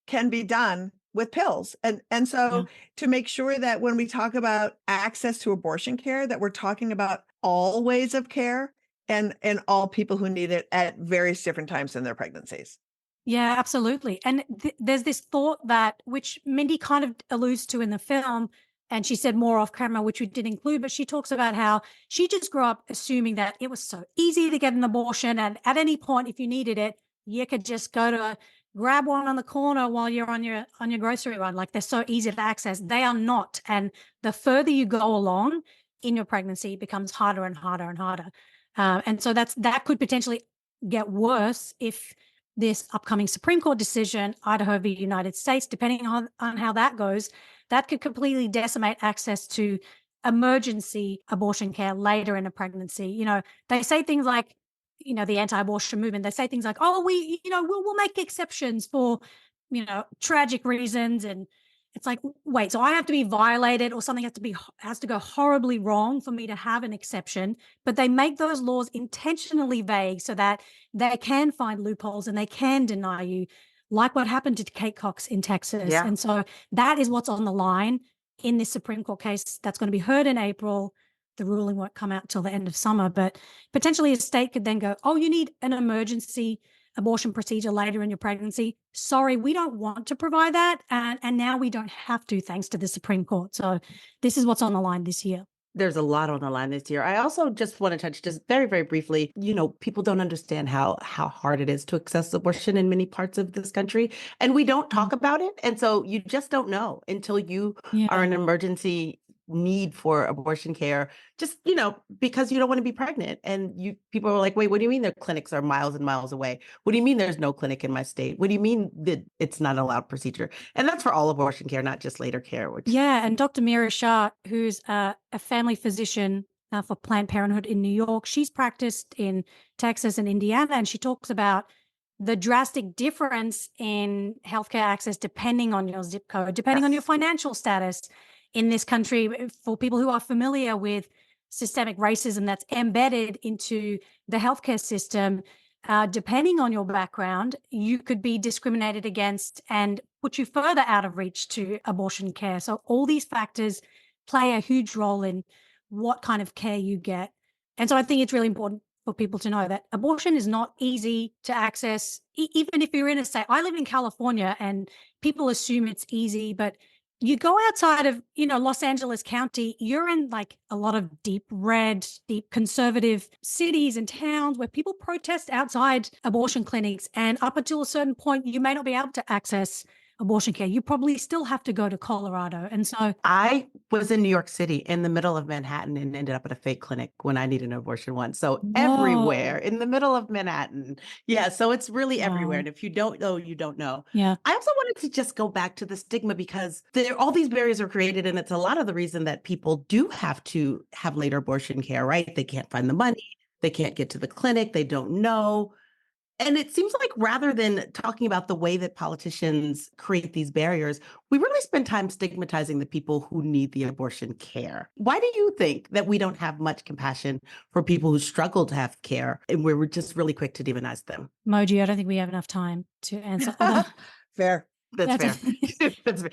can be done with pills. And Yeah. so to make sure that when we talk about access to abortion care, that we're talking about all ways of care and all people who need it at various different times in their pregnancies. Yeah, absolutely. And there's this thought that, which Mindy kind of alludes to in the film, and she said more off camera, which we did include, but she talks about how she just grew up assuming that it was so easy to get an abortion. And at any point, if you needed it, you could just go to grab one on the corner while you're on your grocery run. Like they're so easy to access. They are not. And the further you go along in your pregnancy, it becomes harder and harder and harder. And so that could potentially get worse if this upcoming Supreme Court decision, Idaho v. United States, depending on how that goes, that could completely decimate access to emergency abortion care later in a pregnancy. You know, they say things like, you know, the anti-abortion movement, they say things like, oh, we'll make exceptions for, tragic reasons. And it's like, wait, so I have to be violated or something has to go horribly wrong for me to have an exception. But they make those laws intentionally vague so that they can find loopholes and they can deny you, like what happened to Kate Cox in Texas. Yeah. And so that is what's on the line in this Supreme Court case that's going to be heard in April. The ruling won't come out till the end of summer, but potentially a state could then go, oh, you need an emergency abortion procedure later in your pregnancy. Sorry, we don't want to provide that. And now we don't have to, thanks to the Supreme Court. So this is what's on the line this year. There's a lot on the line this year. I also just want to touch just very, very briefly, people don't understand how hard it is to access abortion in many parts of this country. And we don't talk about it. And so you just don't know until you are in emergency need for abortion care, just, because you don't want to be pregnant. And people are like, wait, what do you mean their clinics are miles and miles away? What do you mean there's no clinic in my state? What do you mean that it's not an allowed procedure? And that's for all abortion care, not just later care. Yeah. And Dr. Mira Shah, who's a family physician for Planned Parenthood in New York, she's practiced in Texas and Indiana, and she talks about the drastic difference in healthcare access depending on your zip code, depending on your financial status in this country. For people who are familiar with systemic racism that's embedded into the healthcare system, depending on your background, you could be discriminated against and put you further out of reach to abortion care. So all these factors play a huge role in what kind of care you get. And so I think it's really important for people to know that abortion is not easy to access. Even if you're in a state, I live in California and people assume it's easy, but you go outside of, Los Angeles County, you're in like a lot of deep red, deep conservative cities and towns where people protest outside abortion clinics. And up until a certain point, you may not be able to access abortion care. You probably still have to go to Colorado. And so I was in New York City in the middle of Manhattan and ended up at a fake clinic when I needed an abortion once. So everywhere in the middle of Manhattan. Yeah. So it's really everywhere. And if you don't know, you don't know. Yeah. I also wanted to just go back to the stigma because all these barriers are created. And it's a lot of the reason that people do have to have later abortion care, right? They can't find the money. They can't get to the clinic. They don't know. And it seems like rather than talking about the way that politicians create these barriers, we really spend time stigmatizing the people who need the abortion care. Why do you think that we don't have much compassion for people who struggle to have care and we're just really quick to demonize them? Moji, I don't think we have enough time to answer. Fair. That's fair. That's fair.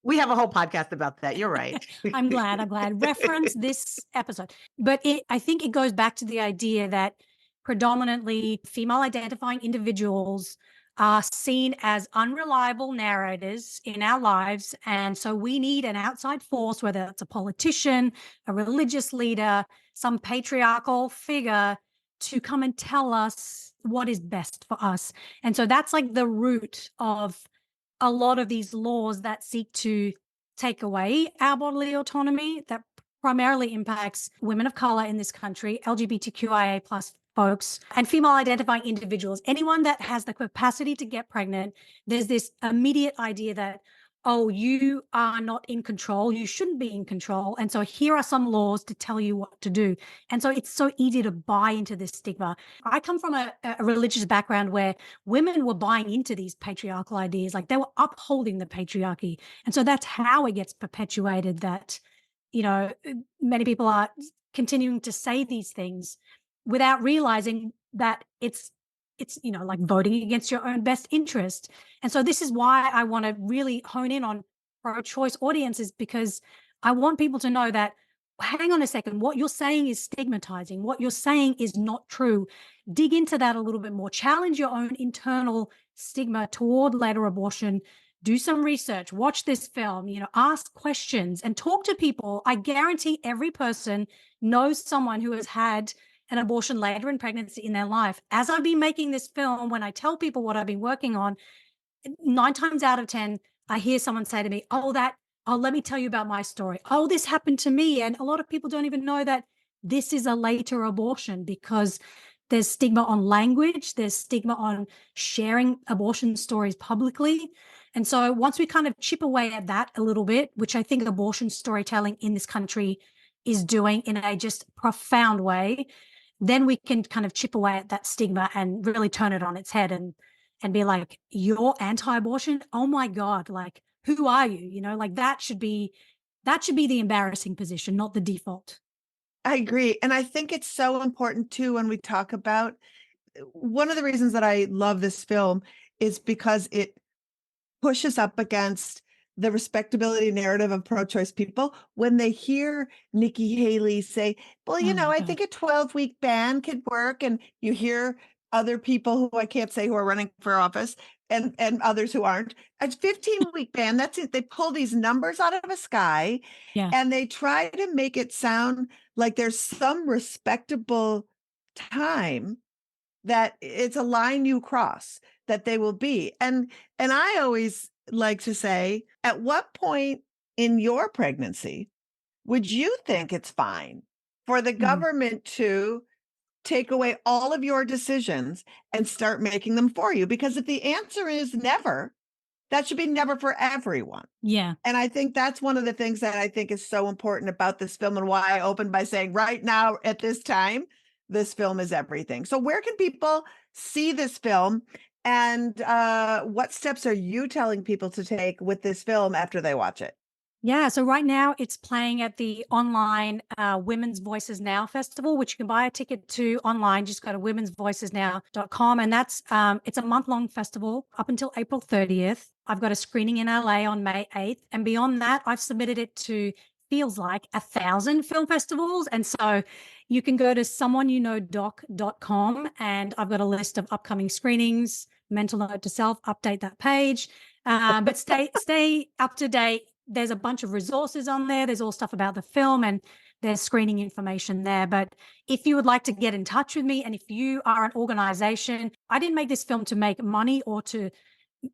We have a whole podcast about that. You're right. I'm glad. Reference this episode. But I think it goes back to the idea that predominantly female identifying individuals are seen as unreliable narrators in our lives. And so we need an outside force, whether it's a politician, a religious leader, some patriarchal figure, to come and tell us what is best for us. And so that's like the root of a lot of these laws that seek to take away our bodily autonomy, that primarily impacts women of color in this country, LGBTQIA plus folks, and female identifying individuals. Anyone that has the capacity to get pregnant, there's this immediate idea that, oh, you are not in control. You shouldn't be in control. And so here are some laws to tell you what to do. And so it's so easy to buy into this stigma. I come from a religious background where women were buying into these patriarchal ideas, like they were upholding the patriarchy. And so that's how it gets perpetuated, that, you know, many people are continuing to say these things without realizing that it's, you know, like voting against your own best interest. And so this is why I want to really hone in on pro-choice audiences, because I want people to know that, hang on a second, what you're saying is stigmatizing. What you're saying is not true. Dig into that a little bit more. Challenge your own internal stigma toward later abortion. Do some research, watch this film, you know, ask questions and talk to people. I guarantee every person knows someone who has had an abortion later in pregnancy in their life. As I've been making this film, when I tell people what I've been working on, 9 times out of 10, I hear someone say to me, oh, let me tell you about my story. Oh, this happened to me. And a lot of people don't even know that this is a later abortion, because there's stigma on language. There's stigma on sharing abortion stories publicly. And so once we kind of chip away at that a little bit, which I think abortion storytelling in this country is doing in a just profound way, then we can kind of chip away at that stigma and really turn it on its head and be like, you're anti-abortion? Oh my God, like, who are you? You know, like that should be the embarrassing position, not the default. I agree. And I think it's so important too, when we talk about, one of the reasons that I love this film is because it pushes up against the respectability narrative of pro-choice people when they hear Nikki Haley say, well, you Oh know, my I God. think a 12-week ban could work. And you hear other people who I can't say who are running for office and others who aren't. A 15-week ban, that's it. They pull these numbers out of the sky Yeah. and they try to make it sound like there's some respectable time that it's a line you cross that they will be. And I always like to say, at what point in your pregnancy would you think it's fine for the government to take away all of your decisions and start making them for you? Because if the answer is never, that should be never for everyone. Yeah. And I think that's one of the things that I think is so important about this film, and why I opened by saying right now at this time, this film is everything. So where can people see this film, and what steps are you telling people to take with this film after they watch it? Yeah, so right now it's playing at the online Women's Voices Now Festival, which you can buy a ticket to online. Just go to womensvoicesnow.com. And that's it's a month-long festival up until April 30th. I've got a screening in LA on May 8th. And beyond that, I've submitted it to feels like 1,000 film festivals. And so you can go to someoneyouKnowDoc.com, and I've got a list of upcoming screenings. Mental note to self, update that page. But stay up to date. There's a bunch of resources on there. There's all stuff about the film, and there's screening information there. But if you would like to get in touch with me, and if you are an organization, I didn't make this film to make money or to,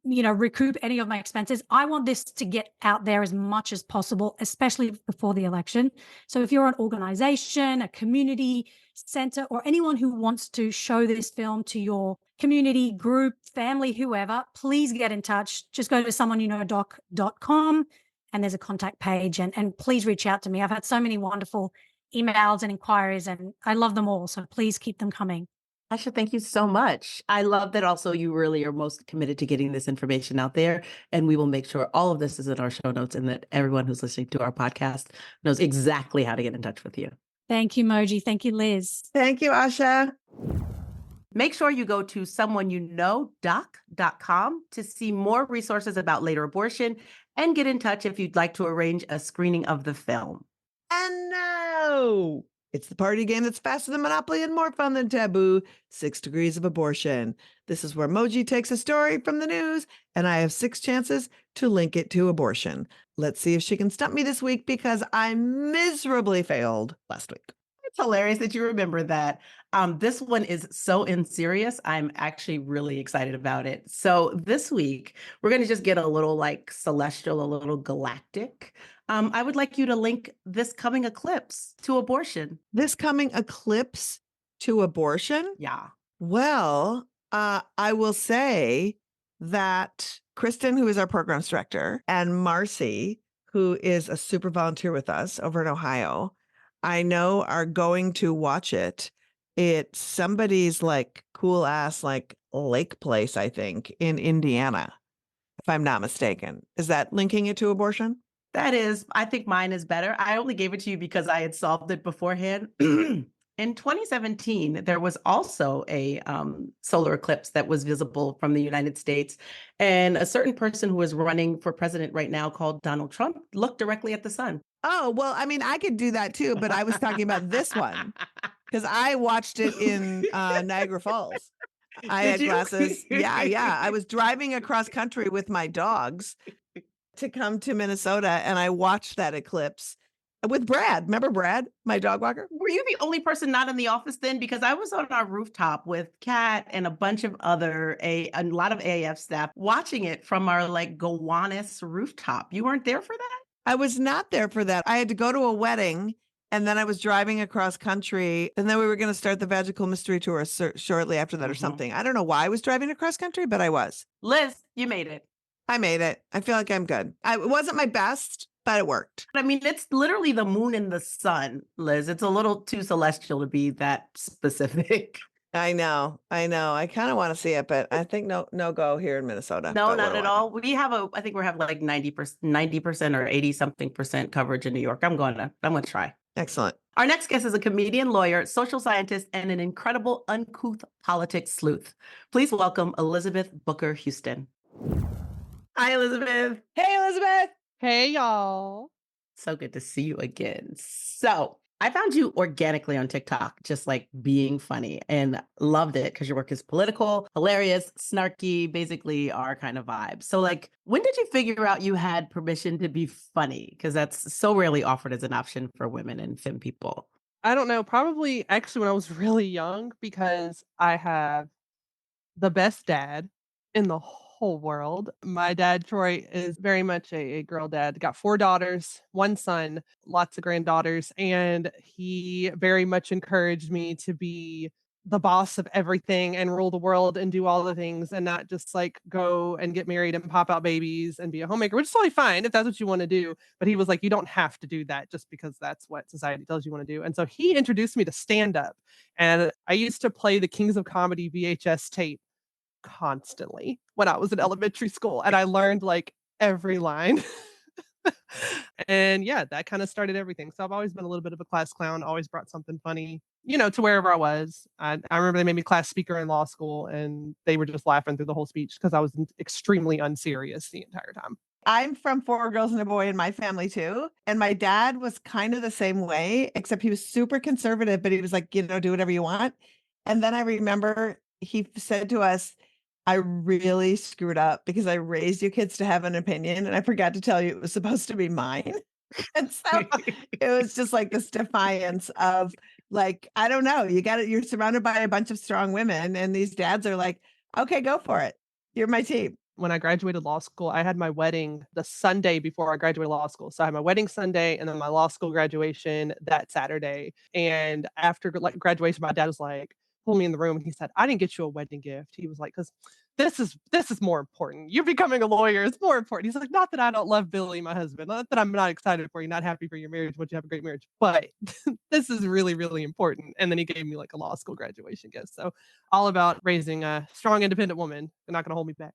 you know, recoup any of my expenses. I want this to get out there as much as possible, especially before the election. So if you're an organization, a community center, or anyone who wants to show this film to your community, group, family, whoever, please get in touch. Just go to someoneyouKnowDoc.com, and there's a contact page, and please reach out to me. I've had so many wonderful emails and inquiries, and I love them all. So please keep them coming. Asha, thank you so much. I love that also you really are most committed to getting this information out there. And we will make sure all of this is in our show notes, and that everyone who's listening to our podcast knows exactly how to get in touch with you. Thank you, Moji. Thank you, Liz. Thank you, Asha. Make sure you go to someoneyouKnowDoc.com to see more resources about later abortion, and get in touch if you'd like to arrange a screening of the film. And now It's the party game that's faster than Monopoly and more fun than Taboo, 6 Degrees of Abortion. This is where Moji takes a story from the news, and I have 6 chances to link it to abortion. Let's see if she can stump me this week because I miserably failed last week. It's hilarious that you remember that. This one is so serious. I'm actually really excited about it. So this week, we're going to just get a little like celestial, a little galactic. I would like you to link this coming eclipse to abortion. This coming eclipse to abortion? Yeah. Well, I will say that Kristen, who is our programs director, and Marcy, who is a super volunteer with us over in Ohio, I know are going to watch it. It's somebody's like cool ass like lake place, I think, in Indiana, if I'm not mistaken. Is that linking it to abortion? That is, I think mine is better. I only gave it to you because I had solved it beforehand. In 2017, there was also a solar eclipse that was visible from the United States. And a certain person who is running for president right now called Donald Trump looked directly at the sun. Oh, well, I mean, I could do that too, but I was talking about this one because I watched it in Niagara Falls. I Did had you? glasses. Yeah. I was driving across country with my dogs to come to Minnesota, and I watched that eclipse with Brad. Remember Brad, my dog walker? Were you the only person not in the office then? Because I was on our rooftop with Kat and a bunch of a lot of AAF staff watching it from our like Gowanus rooftop. You weren't there for that? I was not there for that. I had to go to a wedding, and then I was driving across country, and then we were going to start the Magical Mystery Tour shortly after that or something. I don't know why I was driving across country, but I was. Liz, you made it. I made it. I feel like I'm good. It wasn't my best, but it worked. I mean, it's literally the moon and the sun, Liz. It's a little too celestial to be that specific. I know. I kind of want to see it, but I think no go here in Minnesota. No, but not at all. We have I think we have like 90% or 80 something percent coverage in New York. I'm going to try. Excellent. Our next guest is a comedian, lawyer, social scientist, and an incredible uncouth politics sleuth. Please welcome Elizabeth Booker Houston. Hi, Elizabeth. Hey, Elizabeth. Hey, y'all. So good to see you again. So I found you organically on TikTok, just like being funny, and loved it because your work is political, hilarious, snarky, basically our kind of vibe. So like, when did you figure out you had permission to be funny? Because that's so rarely offered as an option for women and femme people. I don't know, probably actually when I was really young, because I have the best dad in the whole world. My dad, Troy, is very much a girl dad. Got 4 daughters, 1 son, lots of granddaughters, and he very much encouraged me to be the boss of everything and rule the world and do all the things and not just like go and get married and pop out babies and be a homemaker, which is totally fine if that's what you want to do. But he was like, you don't have to do that just because that's what society tells you want to do. And so he introduced me to stand up. And I used to play the Kings of Comedy VHS tape constantly when I was in elementary school, and I learned like every line. And yeah, that kind of started everything. So I've always been a little bit of a class clown, always brought something funny, to wherever I was. I remember they made me class speaker in law school, and they were just laughing through the whole speech because I was extremely unserious the entire time. I'm from 4 girls and a boy in my family too. And my dad was kind of the same way, except he was super conservative, but he was like, do whatever you want. And then I remember he said to us, I really screwed up because I raised you kids to have an opinion, and I forgot to tell you it was supposed to be mine. And so it was just like this defiance of like, I don't know, you're surrounded by a bunch of strong women, and these dads are like, okay, go for it. You're my team. When I graduated law school, I had my wedding the Sunday before I graduated law school. So I had my wedding Sunday and then my law school graduation that Saturday. And after like graduation, my dad was like, pulled me in the room and he said, I didn't get you a wedding gift. He was like, because this is more important. You're becoming a lawyer. It's more important. He's like, not that I don't love Billy, my husband, not that I'm not excited for you, not happy for your marriage, but you have a great marriage, but this is really, really important. And then he gave me like a law school graduation gift. So all about raising a strong, independent woman. They're not going to hold me back.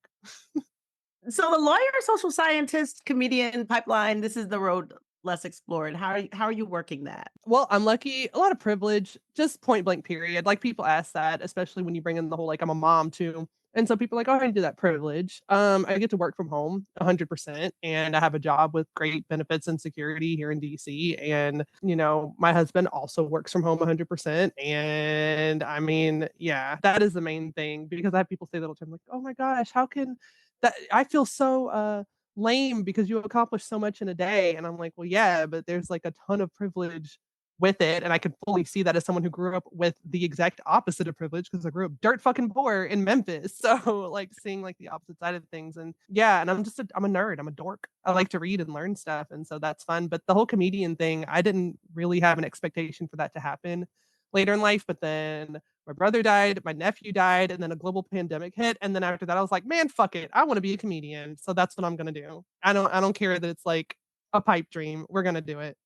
So the lawyer, social scientist, comedian pipeline, this is the road less explored. How are you working that? Well, I'm lucky, a lot of privilege, just point blank period. Like people ask that, especially when you bring in the whole, like I'm a mom too. And so people are like, oh, I do that privilege. I get to work from home 100%, and I have a job with great benefits and security here in DC. And, you know, my husband also works from home 100%. And I mean, yeah, that is the main thing, because I have people say that all the time, like, oh my gosh, how can that? I feel so lame because you accomplish so much in a day. And I'm like, well, yeah, but there's like a ton of privilege with it. And I could fully see that as someone who grew up with the exact opposite of privilege, because I grew up dirt fucking poor in Memphis. So like seeing like the opposite side of things. And yeah, and I'm a nerd. I'm a dork. I like to read and learn stuff. And so that's fun. But the whole comedian thing, I didn't really have an expectation for that to happen later in life. But then my brother died, my nephew died, and then a global pandemic hit. And then after that, I was like, man, fuck it. I want to be a comedian. So that's what I'm gonna do. I don't care that it's like a pipe dream. We're gonna do it.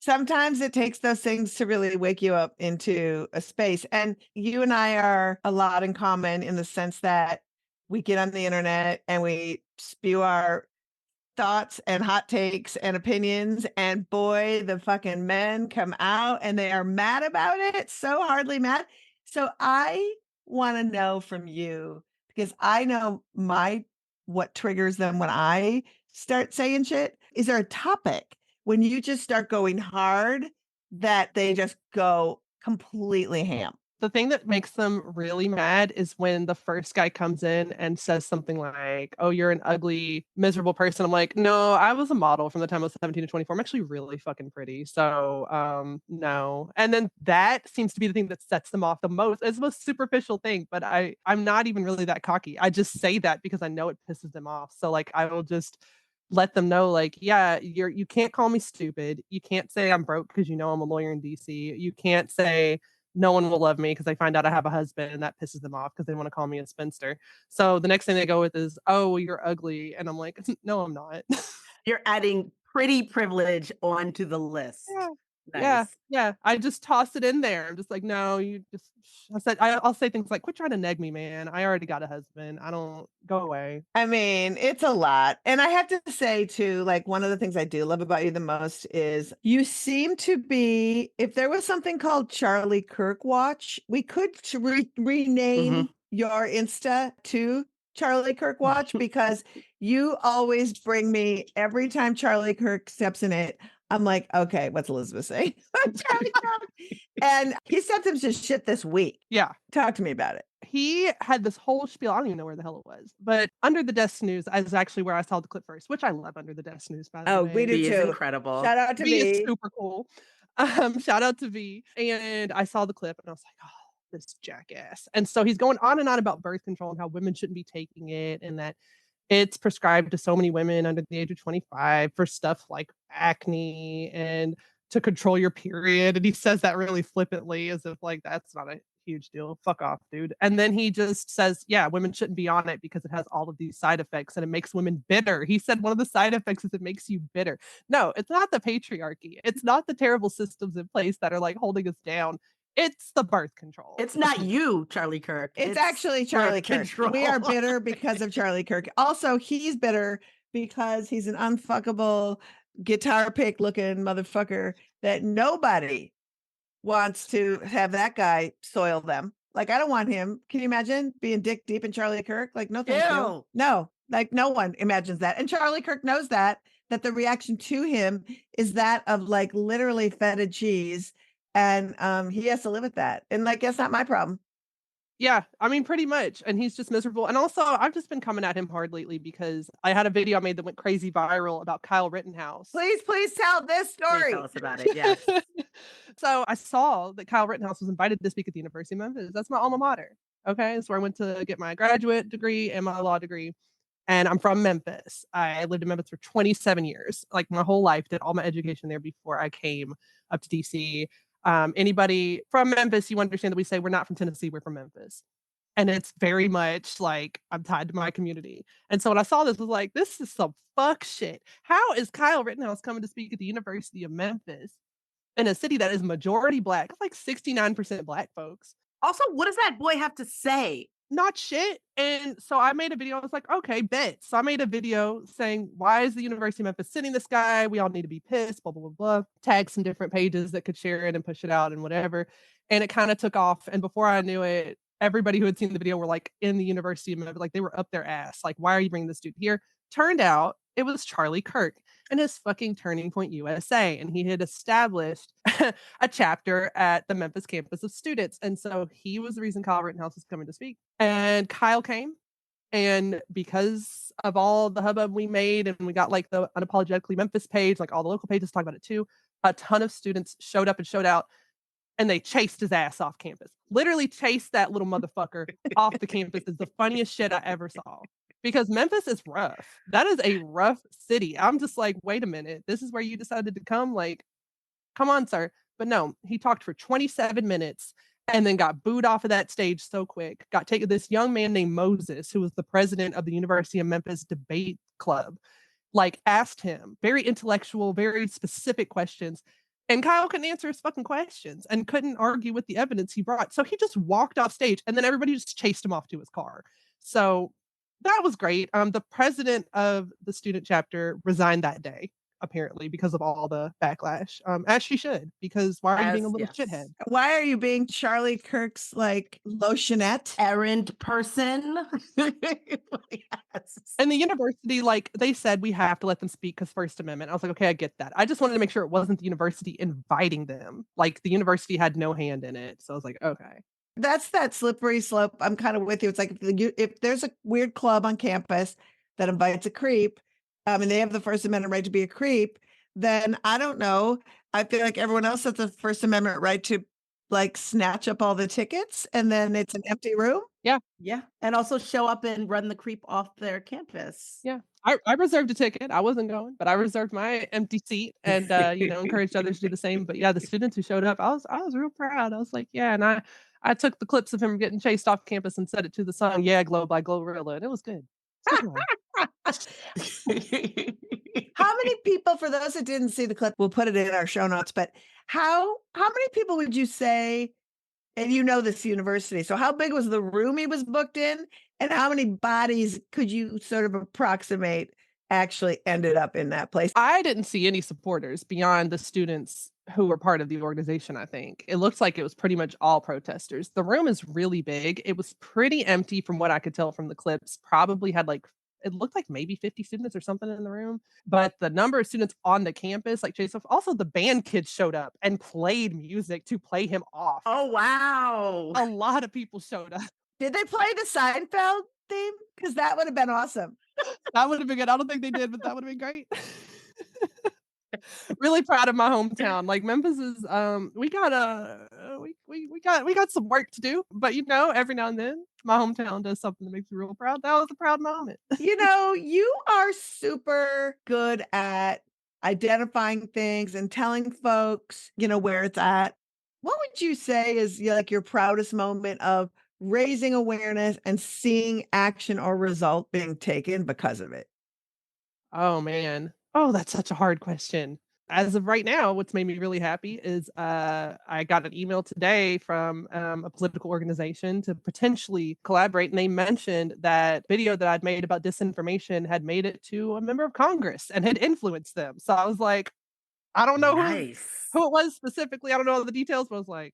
Sometimes it takes those things to really wake you up into a space. And you and I are a lot in common in the sense that we get on the internet and we spew our thoughts and hot takes and opinions. And boy, the fucking men come out and they are mad about it. So hardly mad. So I want to know from you, because I know what triggers them when I start saying shit. Is there a topic when you just start going hard that they just go completely ham? The thing that makes them really mad is when the first guy comes in and says something like, oh, you're an ugly, miserable person. I'm like, no, I was a model from the time I was 17 to 24. I'm actually really fucking pretty. So, no. And then that seems to be the thing that sets them off the most. It's the most superficial thing, but I'm not even really that cocky. I just say that because I know it pisses them off. So like, I will just let them know, like, yeah, you can't call me stupid. You can't say I'm broke because you know I'm a lawyer in DC. You can't say no one will love me because I find out I have a husband, and that pisses them off because they want to call me a spinster. So the next thing they go with is, oh, you're ugly. And I'm like, no, I'm not. You're adding pretty privilege onto the list. Yeah. Nice. Yeah. I just toss it in there. I'm just like, no, you just. I'll say things like, quit trying to neg me, man. I already got a husband. I don't go away. I mean, it's a lot. And I have to say too, like one of the things I do love about you the most is you seem to be, if there was something called Charlie Kirk Watch, we could rename your Insta to Charlie Kirk Watch, because you always bring me, every time Charlie Kirk steps in it, I'm like, okay, what's Elizabeth saying? Charlie Kirk. And he said some shit this week. Yeah. Talk to me about it. He had this whole spiel. I don't even know where the hell it was, but Under the Desk News is actually where I saw the clip first, which I love Under the Desk News, by the way. Oh, we do V too. is incredible. Shout out to V is V. super cool. Shout out to V. And I saw the clip and I was like, oh, this jackass. And so he's going on and on about birth control and how women shouldn't be taking it, and that it's prescribed to so many women under the age of 25 for stuff like acne and to control your period. And he says that really flippantly, as if like that's not a huge deal. Fuck off, dude. And then he just says, yeah, women shouldn't be on it because it has all of these side effects and it makes women bitter. He said one of the side effects is it makes you bitter. No, it's not the patriarchy. It's not the terrible systems in place that are like holding us down. It's the birth control. It's not you, Charlie Kirk. It's actually Charlie Kirk. We are bitter because of Charlie Kirk. Also, he's bitter because he's an unfuckable guitar pick looking motherfucker that nobody wants to have that guy soil them. Like, I don't want him. Can you imagine being dick deep in Charlie Kirk? Like, no, thank you. No, like no one imagines that. And Charlie Kirk knows that the reaction to him is that of like literally feta cheese. And he has to live with that. And like, that's not my problem. Yeah, I mean, pretty much. And he's just miserable. And also, I've just been coming at him hard lately because I had a video I made that went crazy viral about Kyle Rittenhouse. Please tell this story. Please tell us about it. Yes. So I saw that Kyle Rittenhouse was invited to speak at the University of Memphis. That's my alma mater. Okay. So I went to get my graduate degree and my law degree. And I'm from Memphis. I lived in Memphis for 27 years, like my whole life, did all my education there before I came up to DC. Anybody from Memphis, you understand that we say we're not from Tennessee, we're from Memphis. And it's very much like I'm tied to my community. And so when I saw this, I was like, this is some fuck shit. How is Kyle Rittenhouse coming to speak at the University of Memphis in a city that is majority Black? It's like 69% Black folks. Also, what does that boy have to say? Not shit. And so I made a video. I was like, okay, bet. So I made a video saying, why is the University of Memphis sending this guy? We all need to be pissed, blah, blah, blah, blah. Tag some different pages that could share it and push it out and whatever. And it kind of took off. And before I knew it, everybody who had seen the video were like in the University of Memphis, like they were up their ass. Like, why are you bringing this dude here? Turned out it was Charlie Kirk and his fucking Turning Point USA. And he had established a chapter at the Memphis campus of students. And so he was the reason Kyle Rittenhouse was coming to speak. And Kyle came. And because of all the hubbub we made, and we got like the Unapologetically Memphis page, like all the local pages talk about it too, a ton of students showed up and showed out, and they chased his ass off campus. Literally chased that little motherfucker off the campus. Is the funniest shit I ever saw. Because Memphis is rough. That is a rough city. I'm just like, wait a minute. This is where you decided to come? Like, come on, sir. But no, he talked for 27 minutes and then got booed off of that stage so quick. Got taken. This young man named Moses, who was the president of the University of Memphis debate club, like asked him very intellectual, very specific questions. And Kyle couldn't answer his fucking questions and couldn't argue with the evidence he brought. So he just walked off stage and then everybody just chased him off to his car. So that was great. The president of the student chapter resigned that day, apparently, because of all the backlash. As she should, because why are you being a little shithead? Why are you being Charlie Kirk's like lotionette? Errand person. Yes. And the university, like they said, we have to let them speak because First Amendment. I was like, okay, I get that. I just wanted to make sure it wasn't the university inviting them. Like the university had no hand in it. So I was like, okay. That's that slippery slope. I'm kind of with you. It's like if there's a weird club on campus that invites a creep, and they have the First Amendment right to be a creep, then I don't know. I feel like everyone else has the First Amendment right to like snatch up all the tickets and then it's an empty room. Yeah. Yeah. And also show up and run the creep off their campus. Yeah. I reserved a ticket. I wasn't going, but I reserved my empty seat and encouraged others to do the same. But yeah, the students who showed up, I was real proud. I was like, yeah, and I took the clips of him getting chased off campus and set it to the song "Yeah Glow" by Glorilla, and it was good. How many people, for those that didn't see the clip, we'll put it in our show notes, but how many people would you say, and you know this university, so how big was the room he was booked in, and how many bodies could you sort of approximate actually ended up in that place? I didn't see any supporters beyond the students who were part of the organization, I think. It looks like it was pretty much all protesters. The room is really big. It was pretty empty from what I could tell from the clips. Probably had like, it looked like maybe 50 students or something in the room. But the number of students on the campus, like Chase, also the band kids showed up and played music to play him off. Oh, wow. A lot of people showed up. Did they play the Seinfeld theme? Because that would have been awesome. That would have been good. I don't think they did, but that would have been great. Really proud of my hometown. Like Memphis is we got some work to do, but every now and then my hometown does something that makes me real proud. That was a proud moment. You are super good at identifying things and telling folks, where it's at. What would you say is like your proudest moment of raising awareness and seeing action or result being taken because of it? Oh man. Oh, that's such a hard question. As of right now, what's made me really happy is I got an email today from a political organization to potentially collaborate. And they mentioned that video that I'd made about disinformation had made it to a member of Congress and had influenced them. So I was like, I don't know who it was specifically. I don't know all the details, but I was like,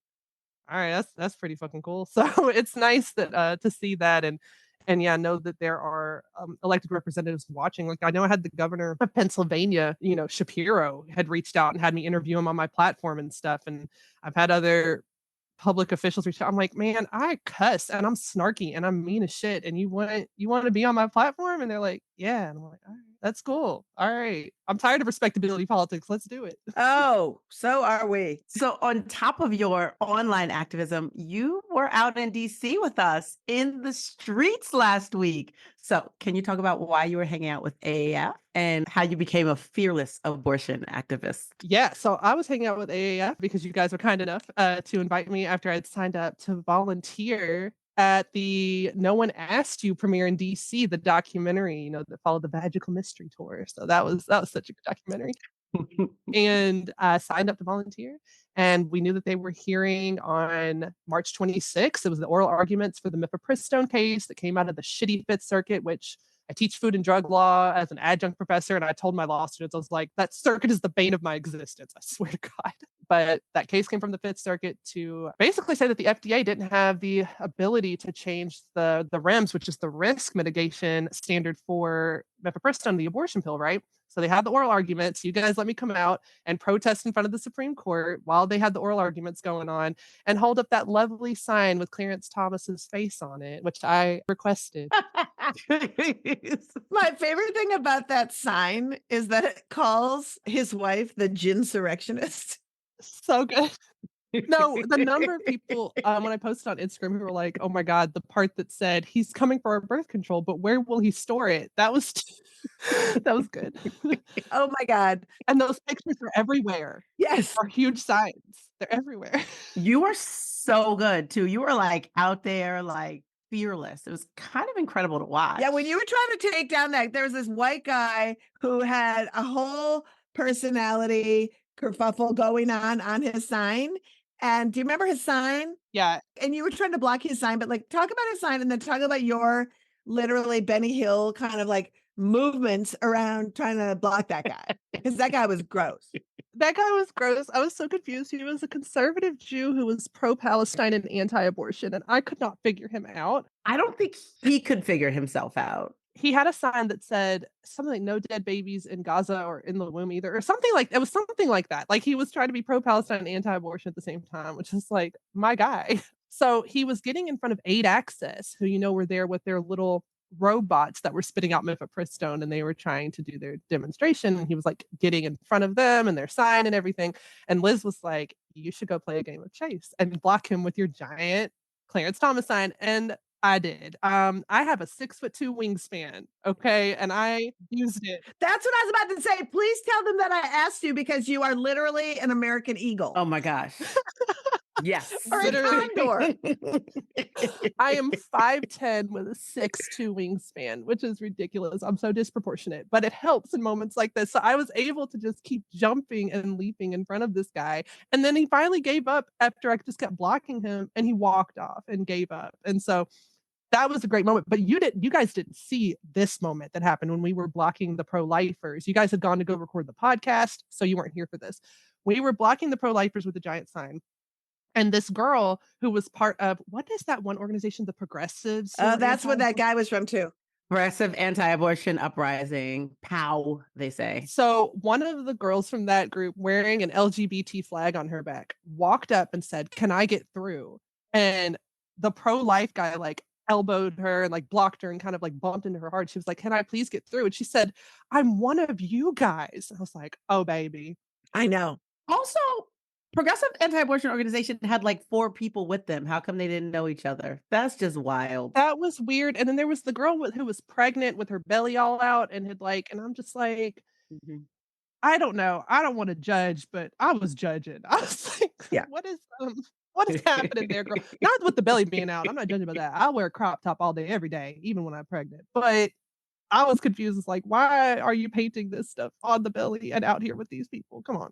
all right, that's pretty fucking cool. So it's nice that to see that and yeah, know that there are elected representatives watching. Like I know I had the governor of Pennsylvania, Shapiro, had reached out and had me interview him on my platform and stuff. And I've had other public officials reach out. I'm like, man, I cuss and I'm snarky and I'm mean as shit. And you want to be on my platform? And they're like, yeah. And I'm like, all right, that's cool. All right. I'm tired of respectability politics. Let's do it. Oh, so are we. So on top of your online activism, you were out in DC with us in the streets last week. So can you talk about why you were hanging out with AAF and how you became a fearless abortion activist? Yeah, so I was hanging out with AAF because you guys were kind enough to invite me after I'd signed up to volunteer at the No One Asked You premiere in DC, the documentary, that followed the Magical Mystery Tour. So that was such a good documentary. And I signed up to volunteer. And we knew that they were hearing on March 26th. It was the oral arguments for the mifepristone case that came out of the shitty Fifth Circuit, which I teach food and drug law as an adjunct professor. And I told my law students, I was like, that circuit is the bane of my existence. I swear to God. But that case came from the Fifth Circuit to basically say that the FDA didn't have the ability to change the REMS, which is the risk mitigation standard for mifepristone, the abortion pill, right? So they had the oral arguments. You guys let me come out and protest in front of the Supreme Court while they had the oral arguments going on and hold up that lovely sign with Clarence Thomas's face on it, which I requested. My favorite thing about that sign is that it calls his wife the ginsurrectionist. So good. No, the number of people when I posted on Instagram who were like, "Oh my god, the part that said he's coming for our birth control, but where will he store it?" That was that was good. Oh my god. And those pictures are everywhere. Yes. Are huge signs. They're everywhere. You were so good too. You were like out there, like fearless. It was kind of incredible to watch. Yeah, when you were trying to take down that, there was this white guy who had a whole personality kerfuffle going on his sign. And do you remember his sign? Yeah. And you were trying to block his sign, but like talk about his sign and then talk about your literally Benny Hill kind of like movements around trying to block that guy. Because that guy was gross. That guy was gross. I was so confused. He was a conservative Jew who was pro-Palestine and anti-abortion, and I could not figure him out. I don't think he could figure himself out. He had a sign that said something like "No dead babies in Gaza or in the womb either," or something like it was something like that. Like he was trying to be pro-Palestine and anti-abortion at the same time, which is like my guy. So he was getting in front of Aid Access, who were there with their little robots that were spitting out mifepristone, and they were trying to do their demonstration. And he was like getting in front of them and their sign and everything. And Liz was like, "You should go play a game of chase and block him with your giant Clarence Thomas sign." And I did. I have a 6'2" wingspan, okay, and I used it. That's what I was about to say. Please tell them that I asked you because you are literally an American eagle. Oh my gosh. Yes. Or a condor. I am 5'10" with a 6'2" wingspan, which is ridiculous. I'm so disproportionate, but it helps in moments like this. So I was able to just keep jumping and leaping in front of this guy. And then he finally gave up after I just kept blocking him, and he walked off and gave up. And so that was a great moment. But you guys didn't see this moment that happened when we were blocking the pro-lifers. You guys had gone to go record the podcast, so you weren't here for this. We were blocking the pro-lifers with a giant sign. And this girl who was part of, what is that one organization, the Progressives? Oh, that's what that guy was from too. Progressive Anti-Abortion Uprising, POW, they say. So one of the girls from that group, wearing an LGBT flag on her back, walked up and said, "Can I get through?" And the pro-life guy like elbowed her and like blocked her and kind of like bumped into her heart. She was like, "Can I please get through?" And she said, "I'm one of you guys." I was like, "Oh, baby." I know. Also, Progressive Anti-Abortion Organization had like 4 people with them. How come they didn't know each other? That's just wild. That was weird. And then there was the girl who was pregnant with her belly all out and had like, and I'm just like, I don't know. I don't want to judge, but I was judging. I was like, Yeah. what is happening there, girl? Not with the belly being out. I'm not judging about that. I wear a crop top all day, every day, even when I'm pregnant. But I was confused. It's like, why are you painting this stuff on the belly and out here with these people? Come on.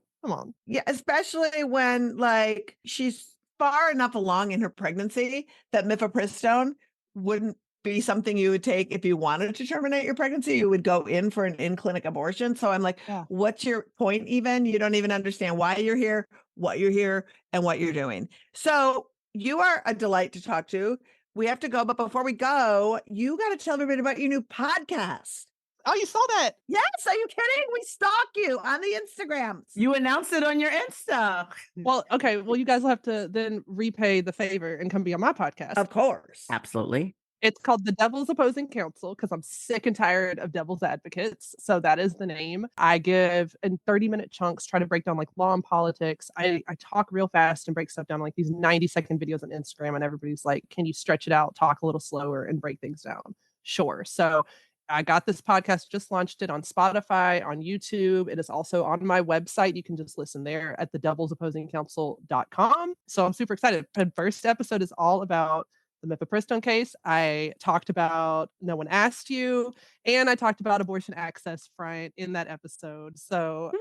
Yeah, especially when like she's far enough along in her pregnancy that mifepristone wouldn't be something you would take if you wanted to terminate your pregnancy. You would go in for an in-clinic abortion. So I'm like, Yeah. What's your point even? You don't even understand why you're here, what you're here, and what you're doing. So you are a delight to talk to. We have to go, but before we go, you got to tell everybody about your new podcast. Oh, you saw that? Yes, are you kidding? We stalk you on the Instagrams. You announced it on your Insta. Well, okay. Well, you guys will have to then repay the favor and come be on my podcast. Of course. Absolutely. It's called The Devil's Opposing Counsel because I'm sick and tired of devil's advocates. So that is the name. I give in 30-minute chunks, try to break down like law and politics. I talk real fast and break stuff down, like these 90-second videos on Instagram, and everybody's like, "Can you stretch it out, talk a little slower, and break things down?" Sure. So I got this podcast, just launched it on Spotify, on YouTube. It is also on my website. You can just listen there at thedevilsopposingcounsel.com. So I'm super excited. The first episode is all about the mifepristone case. I talked about No One Asked You, and I talked about abortion access front in that episode. So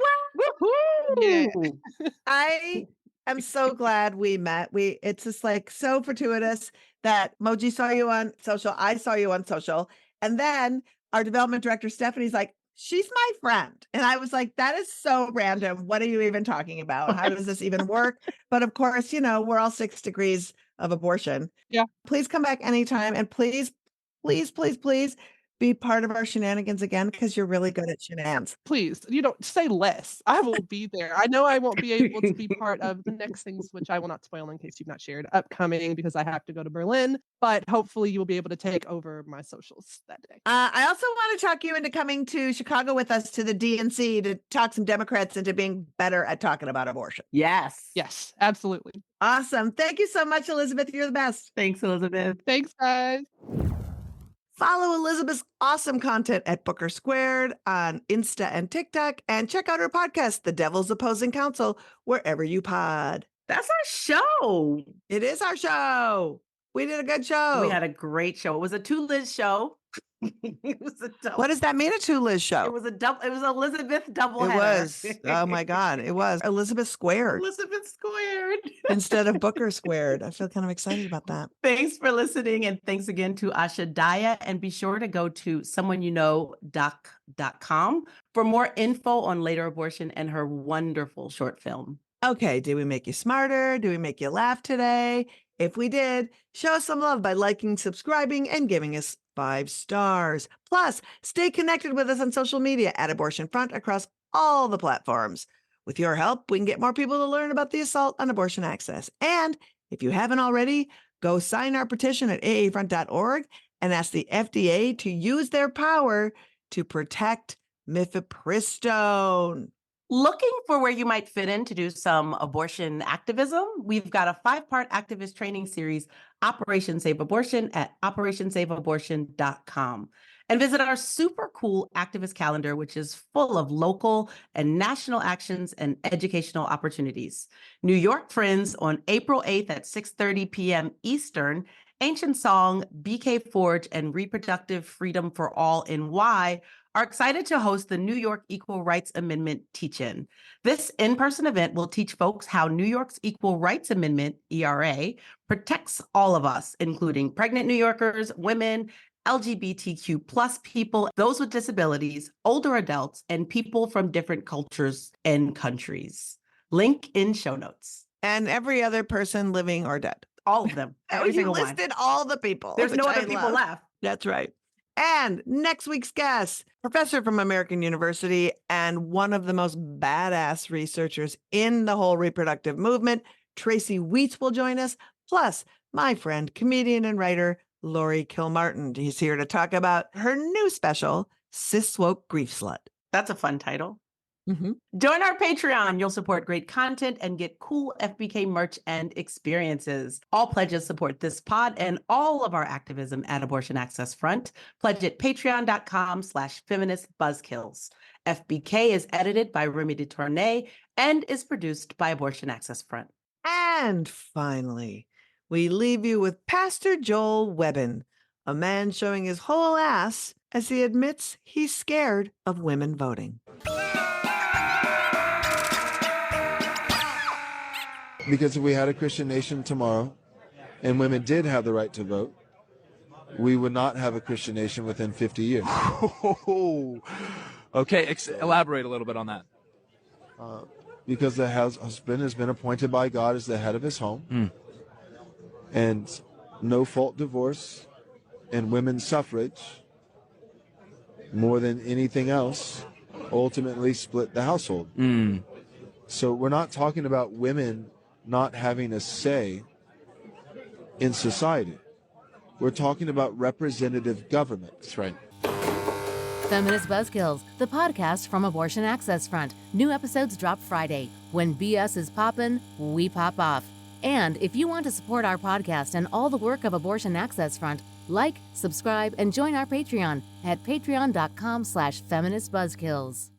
yeah. I am so glad we met. It's just like so fortuitous that Moji saw you on social. I saw you on social. And then our development director, Stephanie's like, she's my friend. And I was like, that is so random. What are you even talking about? How does this even work? But of course, we're all 6 degrees of abortion. Yeah. Please come back anytime. And please, please, please, please be part of our shenanigans again, because you're really good at shenanigans. Please, say less. I will be there. I know I won't be able to be part of the next things, which I will not spoil in case you've not shared, upcoming because I have to go to Berlin, but hopefully you will be able to take over my socials that day. I also want to talk you into coming to Chicago with us to the DNC to talk some Democrats into being better at talking about abortion. Yes. Yes, absolutely. Awesome. Thank you so much, Elizabeth. You're the best. Thanks, Elizabeth. Thanks, guys. Follow Elizabeth's awesome content at Booker Squared on Insta and TikTok, and check out her podcast, The Devil's Opposing Counsel, wherever you pod. That's our show. It is our show. We did a good show. We had a great show. It was a 2 Liz show. It was a double. What does that mean, a 2 Liz show? It was Elizabeth double. It was. Oh my God. It was Elizabeth Squared. Elizabeth Squared. Instead of Booker Squared. I feel kind of excited about that. Thanks for listening. And thanks again to Asha Dahya. And be sure to go to someoneyouKnow.com for more info on later abortion and her wonderful short film. Okay, did we make you smarter? Did we make you laugh today? If we did, show us some love by liking, subscribing, and giving us 5 stars. Plus, stay connected with us on social media at Abortion Front across all the platforms. With your help, we can get more people to learn about the assault on abortion access. And if you haven't already, go sign our petition at aafront.org and ask the FDA to use their power to protect mifepristone. Looking for where you might fit in to do some abortion activism? We've got a 5-part activist training series, Operation Save Abortion, at operationsaveabortion.com. And visit our super cool activist calendar, which is full of local and national actions and educational opportunities. New York Friends on April 8th at 6:30 p.m. Eastern, Ancient Song, BK Forge, and Reproductive Freedom for All in Y are excited to host the New York Equal Rights Amendment Teach-In. This in-person event will teach folks how New York's Equal Rights Amendment, ERA, protects all of us, including pregnant New Yorkers, women, LGBTQ plus people, those with disabilities, older adults, and people from different cultures and countries. Link in show notes. And every other person living or dead. All of them. Oh, you listed all the people. There's no which other I people love. left. That's right. And next week's guest, professor from American University and one of the most badass researchers in the whole reproductive movement, Tracy Wheats, will join us. Plus, my friend, comedian and writer, Lori Kilmartin. He's here to talk about her new special, Cis Woke Grief Slut. That's a fun title. Mm-hmm. Join our Patreon. You'll support great content and get cool FBK merch and experiences. All pledges support this pod and all of our activism at Abortion Access Front. Pledge at patreon.com/feminist buzzkills. FBK is edited by Remy DeTournay and is produced by Abortion Access Front. And finally, we leave you with Pastor Joel Webbin, a man showing his whole ass as he admits he's scared of women voting. Because if we had a Christian nation tomorrow and women did have the right to vote, we would not have a Christian nation within 50 years. Okay, elaborate a little bit on that. Because the husband has been appointed by God as the head of his home. And no-fault divorce and women's suffrage, more than anything else, ultimately split the household. So we're not talking about women not having a say in society. We're talking about representative government. That's right. Feminist Buzzkills, the podcast from Abortion Access Front. New episodes drop Friday. When BS is poppin', we pop off. And if you want to support our podcast and all the work of Abortion Access Front, like, subscribe, and join our Patreon at patreon.com/feministbuzzkills.